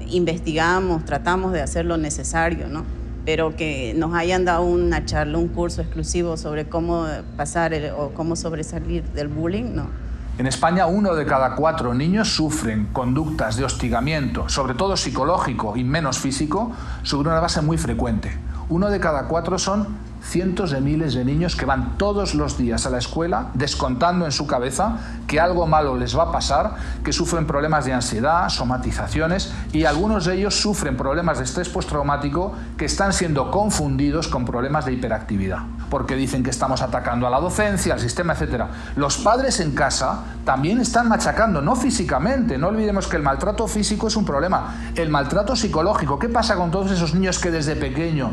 Speaker 19: investigamos, tratamos de hacer lo necesario, ¿no? Pero que nos hayan dado una charla, un curso exclusivo sobre cómo pasar o cómo sobresalir del bullying, no.
Speaker 22: En España, 1 de cada 4 niños sufren conductas de hostigamiento, sobre todo psicológico y menos físico, sobre una base muy frecuente. 1 de cada 4 son cientos de miles de niños que van todos los días a la escuela descontando en su cabeza que algo malo les va a pasar, que sufren problemas de ansiedad, somatizaciones, y algunos de ellos sufren problemas de estrés postraumático que están siendo confundidos con problemas de hiperactividad, porque dicen que estamos atacando a la docencia, al sistema, etc. Los padres en casa también están machacando, no físicamente, no olvidemos que el maltrato físico es un problema, el maltrato psicológico. ¿Qué pasa con todos esos niños que desde pequeño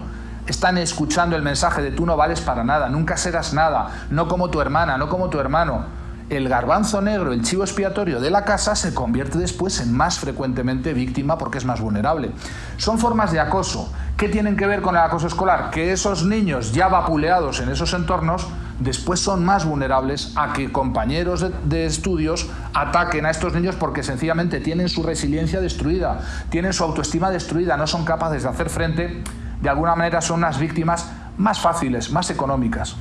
Speaker 22: están escuchando el mensaje de tú no vales para nada, nunca serás nada, no como tu hermana, no como tu hermano? El garbanzo negro, el chivo expiatorio de la casa, se convierte después en más frecuentemente víctima porque es más vulnerable. Son formas de acoso. ¿Qué tienen que ver con el acoso escolar? Que esos niños ya vapuleados en esos entornos después son más vulnerables a que compañeros de estudios ataquen a estos niños porque sencillamente tienen su resiliencia destruida, tienen su autoestima destruida, no son capaces de hacer frente. De alguna manera son unas víctimas más fáciles, más económicas.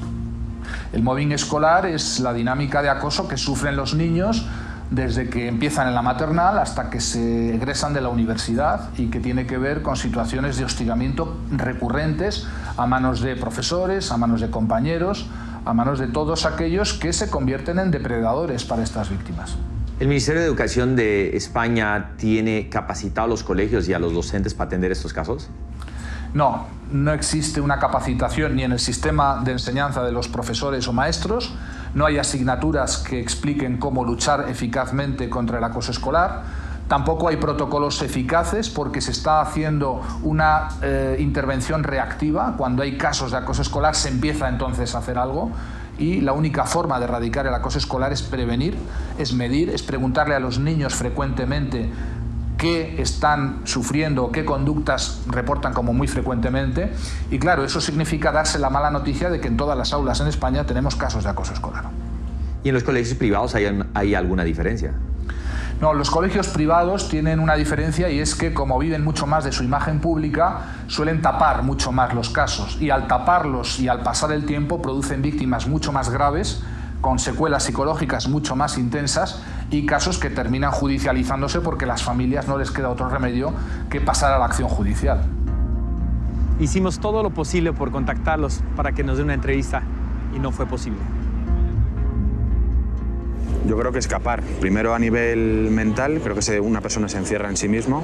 Speaker 22: El mobbing escolar es la dinámica de acoso que sufren los niños desde que empiezan en la maternal hasta que se egresan de la universidad y que tiene que ver con situaciones de hostigamiento recurrentes a manos de profesores, a manos de compañeros, a manos de todos aquellos que se convierten en depredadores para estas víctimas.
Speaker 1: ¿El Ministerio de Educación de España tiene capacitado a los colegios y a los docentes para atender estos casos?
Speaker 22: No, no existe una capacitación ni en el sistema de enseñanza de los profesores o maestros, no hay asignaturas que expliquen cómo luchar eficazmente contra el acoso escolar, tampoco hay protocolos eficaces porque se está haciendo una intervención reactiva. Cuando hay casos de acoso escolar se empieza entonces a hacer algo y la única forma de erradicar el acoso escolar es prevenir, es medir, es preguntarle a los niños frecuentemente qué están sufriendo, qué conductas reportan como muy frecuentemente. Y claro, eso significa darse la mala noticia de que en todas las aulas en España tenemos casos de acoso escolar.
Speaker 1: ¿Y en los colegios privados hay alguna diferencia?
Speaker 22: No, los colegios privados tienen una diferencia y es que como viven mucho más de su imagen pública, suelen tapar mucho más los casos y al taparlos y al pasar el tiempo producen víctimas mucho más graves, con secuelas psicológicas mucho más intensas y casos que terminan judicializándose porque a las familias no les queda otro remedio que pasar a la acción judicial.
Speaker 7: Hicimos todo lo posible por contactarlos para que nos den una entrevista y no fue posible.
Speaker 23: Yo creo que escapar. Primero a nivel mental, creo que una persona se encierra en sí mismo.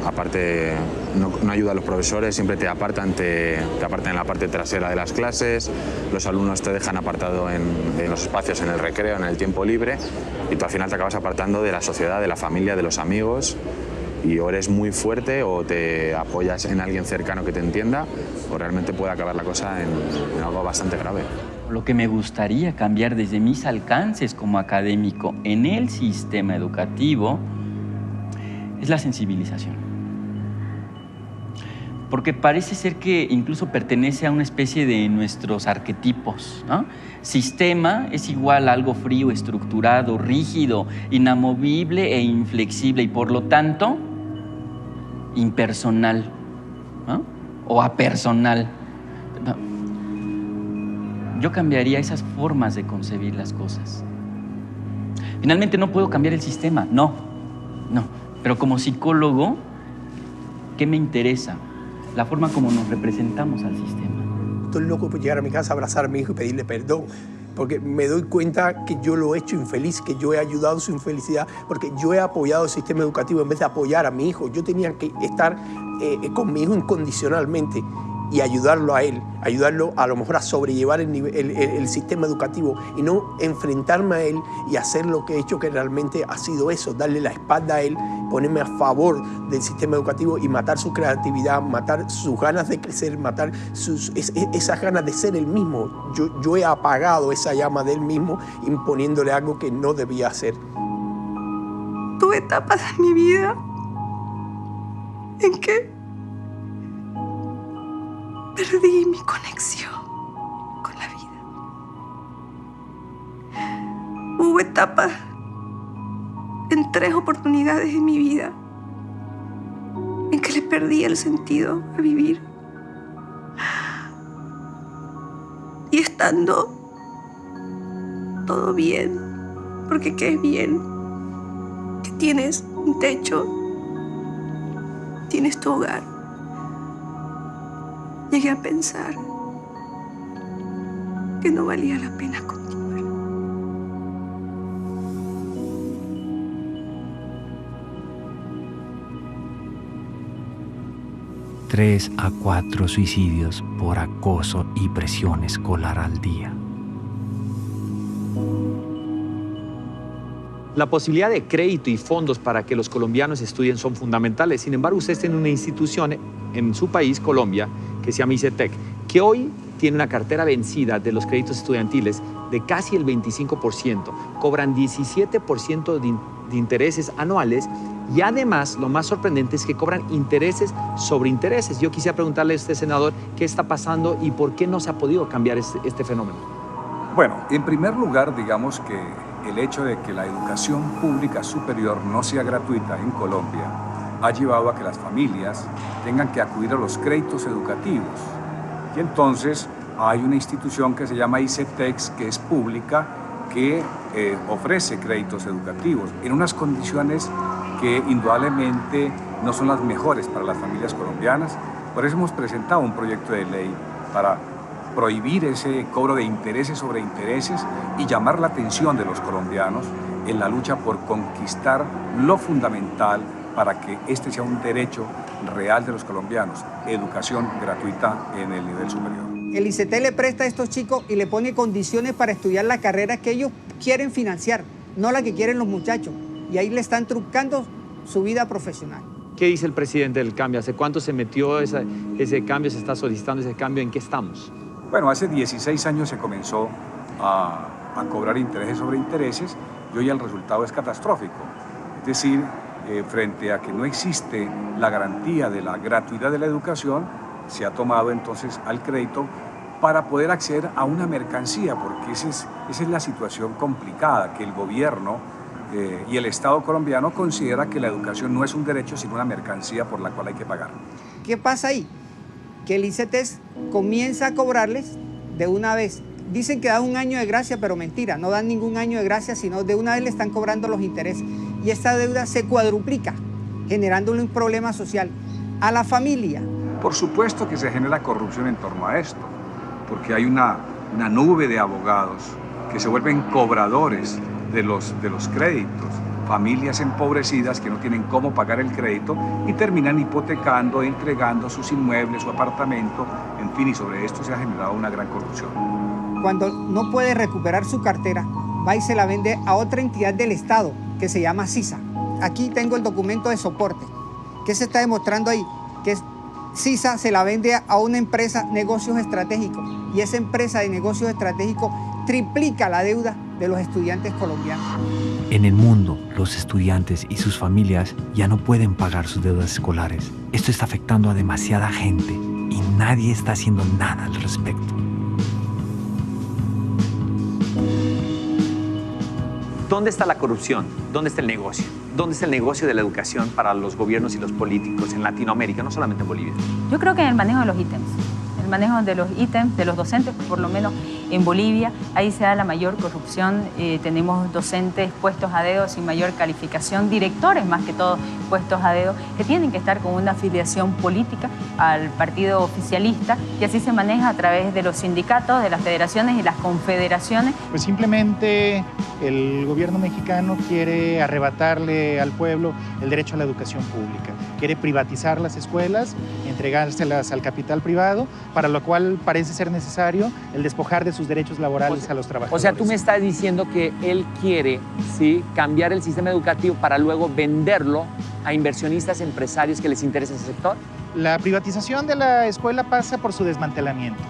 Speaker 23: Aparte, no ayuda a los profesores, siempre te apartan en la parte trasera de las clases, los alumnos te dejan apartado en los espacios, en el recreo, en el tiempo libre, y tú al final te acabas apartando de la sociedad, de la familia, de los amigos, y o eres muy fuerte o te apoyas en alguien cercano que te entienda, o realmente puede acabar la cosa en algo bastante grave.
Speaker 24: Lo que me gustaría cambiar desde mis alcances como académico en el sistema educativo es la sensibilización. Porque parece ser que incluso pertenece a una especie de nuestros arquetipos, ¿no? Sistema es igual a algo frío, estructurado, rígido, inamovible e inflexible y por lo tanto impersonal, ¿no? O apersonal. Yo cambiaría esas formas de concebir las cosas. Finalmente no puedo cambiar el sistema, no. Pero como psicólogo, ¿qué me interesa? La forma como nos representamos al sistema.
Speaker 25: Estoy loco por llegar a mi casa, abrazar a mi hijo y pedirle perdón, porque me doy cuenta que yo lo he hecho infeliz, que yo he ayudado su infelicidad, porque yo he apoyado el sistema educativo en vez de apoyar a mi hijo. Yo tenía que estar con mi hijo incondicionalmente y ayudarlo a él, ayudarlo a lo mejor a sobrellevar el sistema educativo y no enfrentarme a él y hacer lo que he hecho, que realmente ha sido eso, darle la espalda a él, ponerme a favor del sistema educativo y matar su creatividad, matar sus ganas de crecer, matar esas ganas de ser él mismo. Yo he apagado esa llama de él mismo imponiéndole algo que no debía hacer.
Speaker 5: Tuve etapas en mi vida en que perdí mi conexión con la vida. Hubo etapas en 3 oportunidades en mi vida en que le perdí el sentido a vivir. Y estando todo bien, porque ¿qué es bien? Que tienes un techo, tienes tu hogar. Llegué a pensar que no valía la pena continuar.
Speaker 16: 3 a 4 suicidios por acoso y presión escolar al día.
Speaker 1: La posibilidad de crédito y fondos para que los colombianos estudien son fundamentales. Sin embargo, ustedes tienen una institución en su país, Colombia, que se llama ICETEC, que hoy tiene una cartera vencida de los créditos estudiantiles de casi el 25%. Cobran 17% de intereses anuales y además, lo más sorprendente es que cobran intereses sobre intereses. Yo quisiera preguntarle a usted, senador, qué está pasando y por qué no se ha podido cambiar este fenómeno.
Speaker 10: Bueno, en primer lugar, digamos que el hecho de que la educación pública superior no sea gratuita en Colombia ha llevado a que las familias tengan que acudir a los créditos educativos. Y entonces hay una institución que se llama ICETEX, que es pública, que ofrece créditos educativos en unas condiciones que indudablemente no son las mejores para las familias colombianas. Por eso hemos presentado un proyecto de ley para prohibir ese cobro de intereses sobre intereses y llamar la atención de los colombianos en la lucha por conquistar lo fundamental para que este sea un derecho real de los colombianos, educación gratuita en el nivel superior.
Speaker 11: El ICETEC le presta a estos chicos y le pone condiciones para estudiar la carrera que ellos quieren financiar, no la que quieren los muchachos. Y ahí le están truncando su vida profesional.
Speaker 1: ¿Qué dice el presidente del cambio? ¿Hace cuánto se metió ese cambio? ¿Se está solicitando ese cambio? ¿En qué estamos?
Speaker 10: Bueno, hace 16 años se comenzó a cobrar intereses sobre intereses y hoy el resultado es catastrófico. Es decir, frente a que no existe la garantía de la gratuidad de la educación, se ha tomado entonces al crédito para poder acceder a una mercancía, porque esa es la situación complicada, que el gobierno y el Estado colombiano considera que la educación no es un derecho, sino una mercancía por la cual hay que pagar.
Speaker 11: ¿Qué pasa ahí? Que el ICETEX comienza a cobrarles de una vez. Dicen que dan un año de gracia, pero mentira, no dan ningún año de gracia, sino de una vez le están cobrando los intereses. Y esta deuda se cuadruplica, generándole un problema social a la familia.
Speaker 10: Por supuesto que se genera corrupción en torno a esto, porque hay una nube de abogados que se vuelven cobradores de los créditos, familias empobrecidas que no tienen cómo pagar el crédito y terminan hipotecando, entregando sus inmuebles, su apartamento, en fin, y sobre esto se ha generado una gran corrupción.
Speaker 11: Cuando no puede recuperar su cartera, va y se la vende a otra entidad del Estado que se llama CISA. Aquí tengo el documento de soporte. ¿Qué se está demostrando ahí? Que CISA se la vende a una empresa negocios estratégicos y esa empresa de negocios estratégicos triplica la deuda de los estudiantes colombianos.
Speaker 16: En el mundo, los estudiantes y sus familias ya no pueden pagar sus deudas escolares. Esto está afectando a demasiada gente y nadie está haciendo nada al respecto.
Speaker 1: ¿Dónde está la corrupción? ¿Dónde está el negocio? ¿Dónde está el negocio de la educación para los gobiernos y los políticos en Latinoamérica, no solamente en Bolivia?
Speaker 12: Yo creo que en el manejo de los ítems. El manejo de los ítems, de los docentes, por lo menos en Bolivia, ahí se da la mayor corrupción. Tenemos docentes puestos a dedo sin mayor calificación, directores más que todo puestos a dedo, que tienen que estar con una afiliación política al partido oficialista y así se maneja a través de los sindicatos, de las federaciones y las confederaciones.
Speaker 13: Pues simplemente el gobierno mexicano quiere arrebatarle al pueblo el derecho a la educación pública.
Speaker 2: quiere privatizar las escuelas, entregárselas al capital privado, para lo cual parece ser necesario el despojar de sus derechos laborales a los trabajadores.
Speaker 1: O sea, tú me estás diciendo que él quiere, ¿sí?, cambiar el sistema educativo para luego venderlo a inversionistas, empresarios que les interesa ese sector.
Speaker 2: La privatización de la escuela pasa por su desmantelamiento.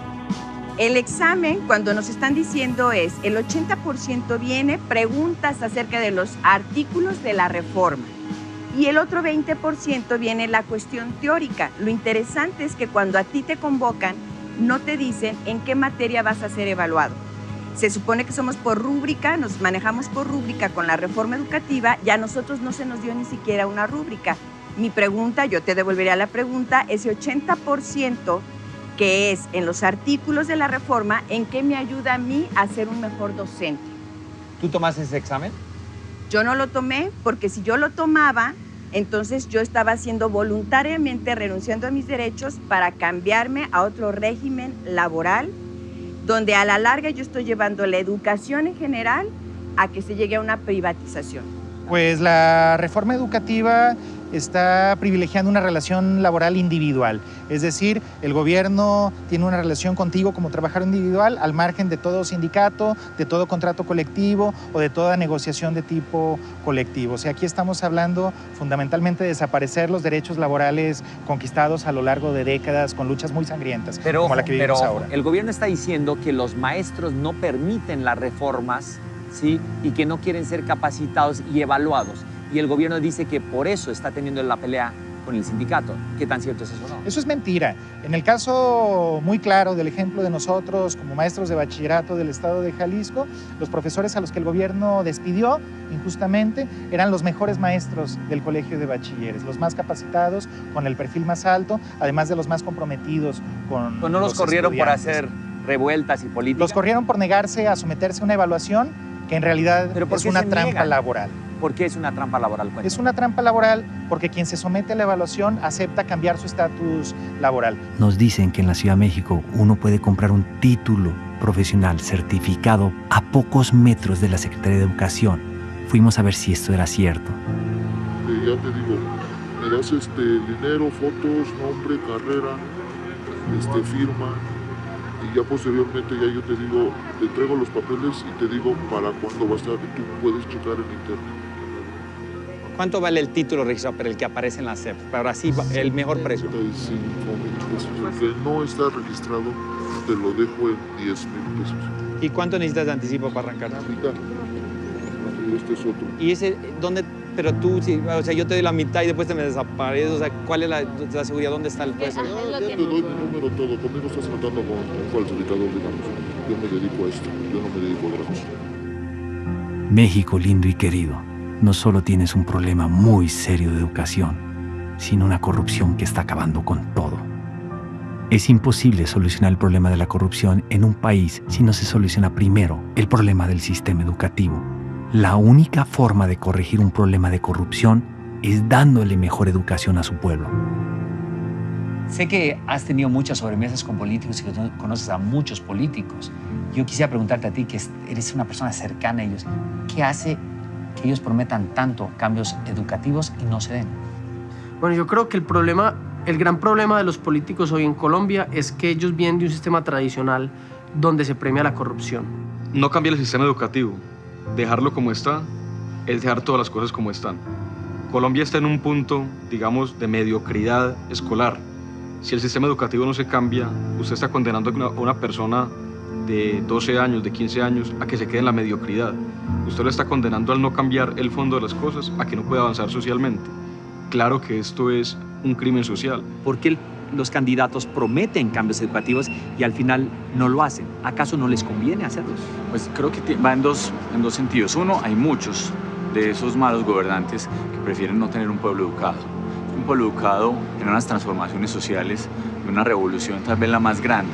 Speaker 13: El examen, cuando nos están diciendo es, el 80% viene preguntas acerca de los artículos de la reforma y el otro 20% viene la cuestión teórica. Lo interesante es que cuando a ti te convocan, no te dicen en qué materia vas a ser evaluado. Se supone que somos por rúbrica, nos manejamos por rúbrica con la reforma educativa, ya a nosotros no se nos dio ni siquiera una rúbrica. Mi pregunta, yo te devolvería la pregunta, ese 80% que es en los artículos de la reforma, ¿en qué me ayuda a mí a ser un mejor docente?
Speaker 1: ¿Tú tomaste ese examen?
Speaker 13: Yo no lo tomé porque si yo lo tomaba, entonces yo estaba haciendo voluntariamente, renunciando a mis derechos para cambiarme a otro régimen laboral, donde a la larga yo estoy llevando la educación en general a que se llegue a una privatización.
Speaker 2: Pues la reforma educativa está privilegiando una relación laboral individual. Es decir, el gobierno tiene una relación contigo como trabajador individual al margen de todo sindicato, de todo contrato colectivo o de toda negociación de tipo colectivo. O sea, aquí estamos hablando fundamentalmente de desaparecer los derechos laborales conquistados a lo largo de décadas con luchas muy sangrientas, como la que vivimos ahora.
Speaker 1: El gobierno está diciendo que los maestros no permiten las reformas, ¿sí?, y que no quieren ser capacitados y evaluados. Y el gobierno dice que por eso está teniendo la pelea con el sindicato. ¿Qué tan cierto es eso, no?
Speaker 2: Eso es mentira. En el caso muy claro del ejemplo de nosotros como maestros de bachillerato del estado de Jalisco, los profesores a los que el gobierno despidió injustamente eran los mejores maestros del colegio de bachilleres, los más capacitados, con el perfil más alto, además de los más comprometidos con
Speaker 1: ¿No los corrieron por hacer revueltas y política?
Speaker 2: Los corrieron por negarse a someterse a una evaluación que en realidad es una trampa laboral.
Speaker 1: ¿Por qué es una trampa laboral? Cuéntame.
Speaker 2: Es una trampa laboral porque quien se somete a la evaluación acepta cambiar su estatus laboral.
Speaker 16: Nos dicen que en la Ciudad de México uno puede comprar un título profesional certificado a pocos metros de la Secretaría de Educación. Fuimos a ver si esto era cierto.
Speaker 14: Ya te digo, me das dinero, fotos, nombre, carrera, firma, y ya posteriormente ya yo te digo, te entrego los papeles y te digo para cuándo va a estar, tú puedes checar en internet.
Speaker 1: ¿Cuánto vale el título registrado para el que aparece en la SEP? Para así el mejor precio.
Speaker 14: 35,000 pesos. El que no está registrado te lo dejo en 10,000 pesos.
Speaker 1: ¿Y cuánto necesitas de anticipo para arrancar?
Speaker 14: Mitad. Este es otro.
Speaker 1: ¿Y ese dónde? Pero tú, o sea, yo te doy la mitad y después te me desapareces. O sea, ¿cuál es la seguridad? ¿Dónde está el puesto?
Speaker 14: Ya te doy mi número, todo. Conmigo estás tratando con un falsificador, digamos. Yo me dedico a esto. Yo no me dedico a otra cosa.
Speaker 16: México lindo y querido, no solo tienes un problema muy serio de educación, sino una corrupción que está acabando con todo. Es imposible solucionar el problema de la corrupción en un país si no se soluciona primero el problema del sistema educativo. La única forma de corregir un problema de corrupción es dándole mejor educación a su pueblo.
Speaker 7: Sé que has tenido muchas sobremesas con políticos y que tú conoces a muchos políticos. Yo quisiera preguntarte a ti, que eres una persona cercana a ellos, ¿qué hace que ellos prometan tanto cambios educativos y no se den?
Speaker 15: Bueno, yo creo que el gran problema de los políticos hoy en Colombia es que ellos vienen de un sistema tradicional donde se premia la corrupción.
Speaker 18: No cambiar el sistema educativo, dejarlo como está, es dejar todas las cosas como están. Colombia está en un punto, digamos, de mediocridad escolar. Si el sistema educativo no se cambia, usted está condenando a una persona de 12 años, de 15 años, a que se quede en la mediocridad. Usted lo está condenando al no cambiar el fondo de las cosas, a que no pueda avanzar socialmente. Claro que esto es un crimen social.
Speaker 1: ¿Por qué los candidatos prometen cambios educativos y al final no lo hacen? ¿Acaso no les conviene hacerlos?
Speaker 21: Pues creo que va en dos sentidos. Uno, hay muchos de esos malos gobernantes que prefieren no tener un pueblo educado. Un pueblo educado en unas transformaciones sociales, en una revolución tal vez la más grande.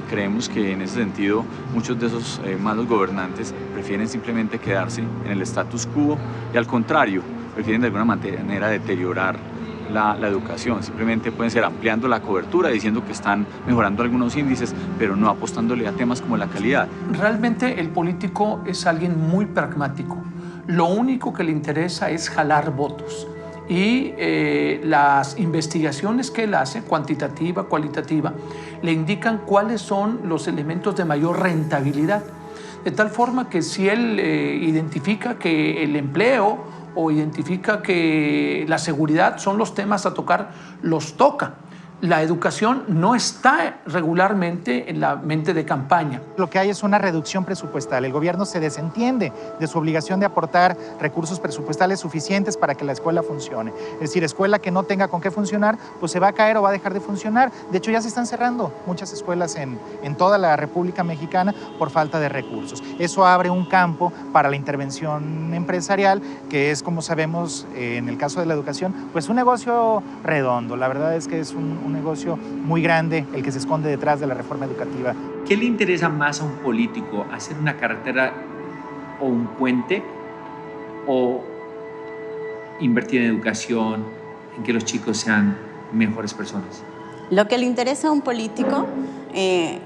Speaker 21: Creemos que en ese sentido muchos de esos malos gobernantes prefieren simplemente quedarse en el status quo y al contrario, prefieren de alguna manera deteriorar la educación. Simplemente pueden ser ampliando la cobertura, diciendo que están mejorando algunos índices, pero no apostándole a temas como la calidad.
Speaker 26: Realmente el político es alguien muy pragmático. Lo único que le interesa es jalar votos.
Speaker 22: y las investigaciones que él hace, cuantitativa, cualitativa, le indican cuáles son los elementos de mayor rentabilidad. De tal forma que si él identifica que el empleo o identifica que la seguridad son los temas a tocar, los toca. La educación no está regularmente en la mente de campaña.
Speaker 2: Lo que hay es una reducción presupuestal. El gobierno se desentiende de su obligación de aportar recursos presupuestales suficientes para que la escuela funcione. Es decir, escuela que no tenga con qué funcionar, pues se va a caer o va a dejar de funcionar. De hecho, ya se están cerrando muchas escuelas en toda la República Mexicana por falta de recursos. Eso abre un campo para la intervención empresarial, que es, como sabemos, en el caso de la educación, pues un negocio redondo. La verdad es que es un negocio muy grande el que se esconde detrás de la reforma educativa.
Speaker 7: ¿Qué le interesa más a un político? ¿Hacer una carretera o un puente? ¿O invertir en educación, en que los chicos sean mejores personas?
Speaker 19: Lo que le interesa a un político,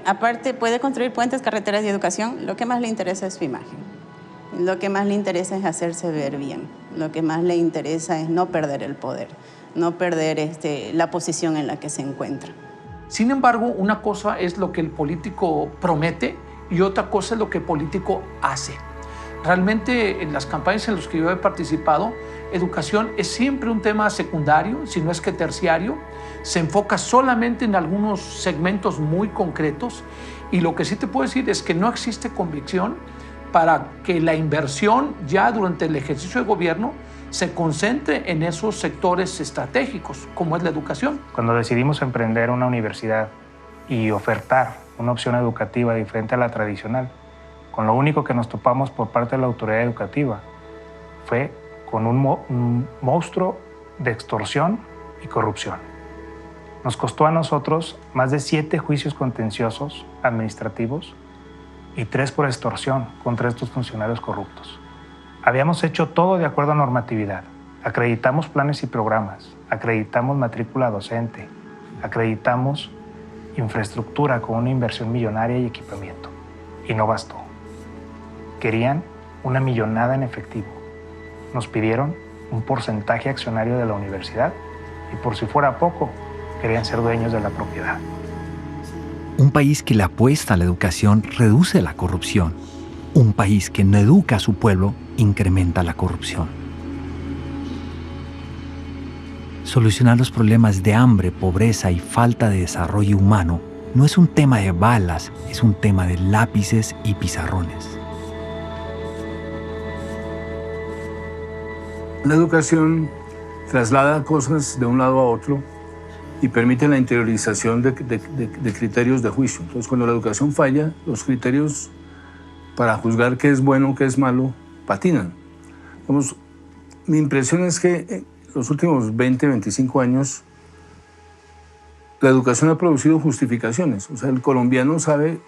Speaker 19: aparte puede construir puentes, carreteras y educación, lo que más le interesa es su imagen. Lo que más le interesa es hacerse ver bien. Lo que más le interesa es no perder el poder, no perder la posición en la que se encuentra.
Speaker 22: Sin embargo, una cosa es lo que el político promete y otra cosa es lo que el político hace. Realmente en las campañas en las que yo he participado, educación es siempre un tema secundario, si no es que terciario. Se enfoca solamente en algunos segmentos muy concretos y lo que sí te puedo decir es que no existe convicción para que la inversión ya durante el ejercicio de gobierno se concentre en esos sectores estratégicos, como es la educación.
Speaker 2: Cuando decidimos emprender una universidad y ofertar una opción educativa diferente a la tradicional, con lo único que nos topamos por parte de la autoridad educativa fue con un monstruo de extorsión y corrupción. Nos costó a nosotros más de 7 juicios contenciosos administrativos y 3 por extorsión contra estos funcionarios corruptos. Habíamos hecho todo de acuerdo a normatividad. Acreditamos planes y programas, acreditamos matrícula docente, acreditamos infraestructura con una inversión millonaria y equipamiento. Y no bastó. Querían una millonada en efectivo. Nos pidieron un porcentaje accionario de la universidad y por si fuera poco, querían ser dueños de la propiedad.
Speaker 16: Un país que le apuesta a la educación reduce la corrupción. Un país que no educa a su pueblo incrementa la corrupción. Solucionar los problemas de hambre, pobreza y falta de desarrollo humano no es un tema de balas, es un tema de lápices y pizarrones.
Speaker 4: La educación traslada cosas de un lado a otro y permite la interiorización de criterios de juicio. Entonces, cuando la educación falla, los criterios para juzgar qué es bueno, qué es malo, patinan. Vamos, mi impresión es que en los últimos 20, 25 años la educación ha producido justificaciones. O sea, el colombiano sabe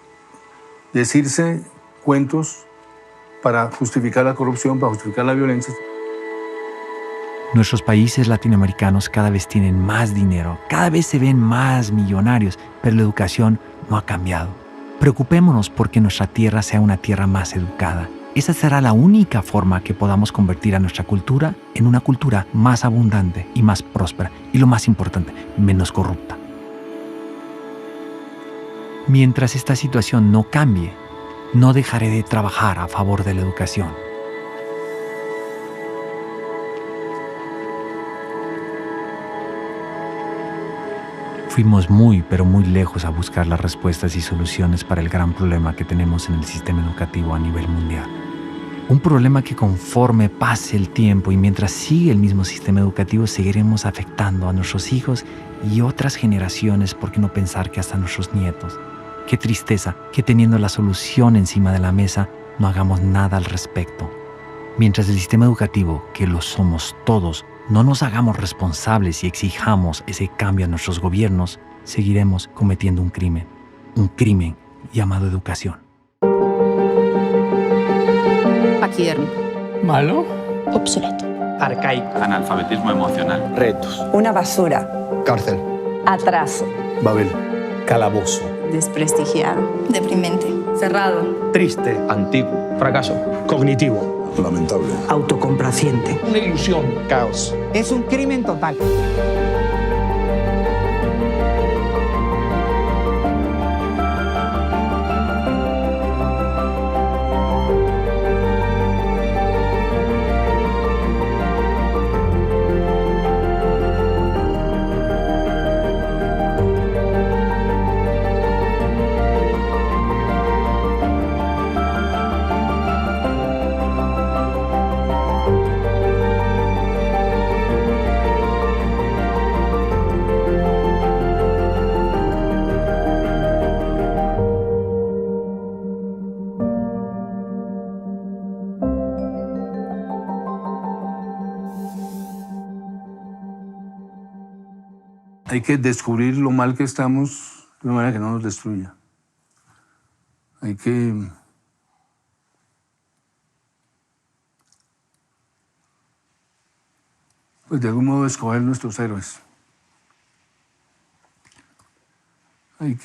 Speaker 4: decirse cuentos para justificar la corrupción, para justificar la violencia.
Speaker 16: Nuestros países latinoamericanos cada vez tienen más dinero, cada vez se ven más millonarios, pero la educación no ha cambiado. Preocupémonos porque nuestra tierra sea una tierra más educada. Esa será la única forma que podamos convertir a nuestra cultura en una cultura más abundante y más próspera y, lo más importante, menos corrupta. Mientras esta situación no cambie, no dejaré de trabajar a favor de la educación. Fuimos muy, pero muy lejos a buscar las respuestas y soluciones para el gran problema que tenemos en el sistema educativo a nivel mundial. Un problema que conforme pase el tiempo y mientras sigue el mismo sistema educativo seguiremos afectando a nuestros hijos y otras generaciones, por qué no pensar que hasta nuestros nietos. Qué tristeza que teniendo la solución encima de la mesa no hagamos nada al respecto. Mientras el sistema educativo, que lo somos todos, no nos hagamos responsables y exijamos ese cambio a nuestros gobiernos, seguiremos cometiendo un crimen llamado educación.
Speaker 6: Paquidérmico.
Speaker 8: Malo.
Speaker 6: Obsoleto.
Speaker 8: Arcaico.
Speaker 21: Analfabetismo emocional.
Speaker 8: Retos.
Speaker 6: Una basura.
Speaker 8: Cárcel.
Speaker 6: Atraso.
Speaker 8: Babel. Calabozo.
Speaker 19: Desprestigiado.
Speaker 3: Deprimente. Cerrado.
Speaker 8: Triste. Antiguo. Fracaso. Cognitivo.
Speaker 9: Lamentable.
Speaker 11: Autocomplaciente.
Speaker 8: Una ilusión.
Speaker 2: Caos.
Speaker 11: Es un crimen total.
Speaker 4: Hay que descubrir lo mal que estamos de una manera que no nos destruya. Hay que pues de algún modo escoger nuestros héroes. Hay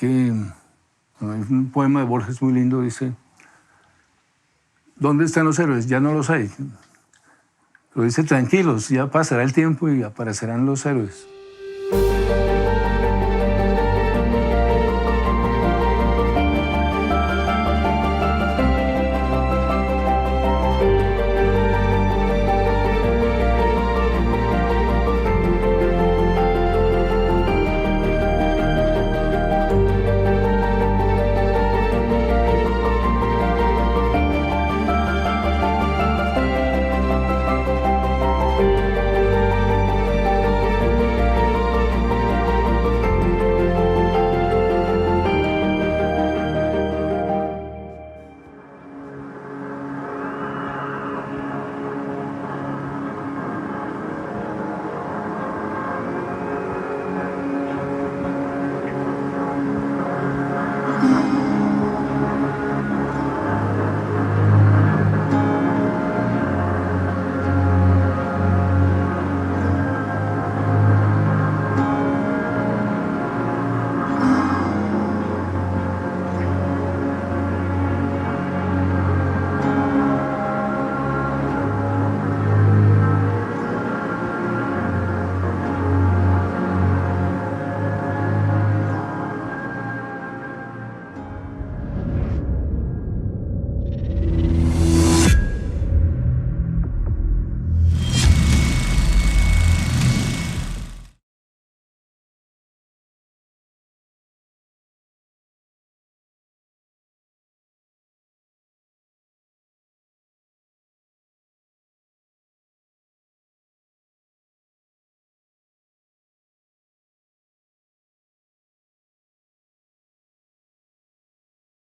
Speaker 4: un poema de Borges muy lindo, dice: ¿dónde están los héroes? Ya no los hay. Pero dice: tranquilos, ya pasará el tiempo y aparecerán los héroes.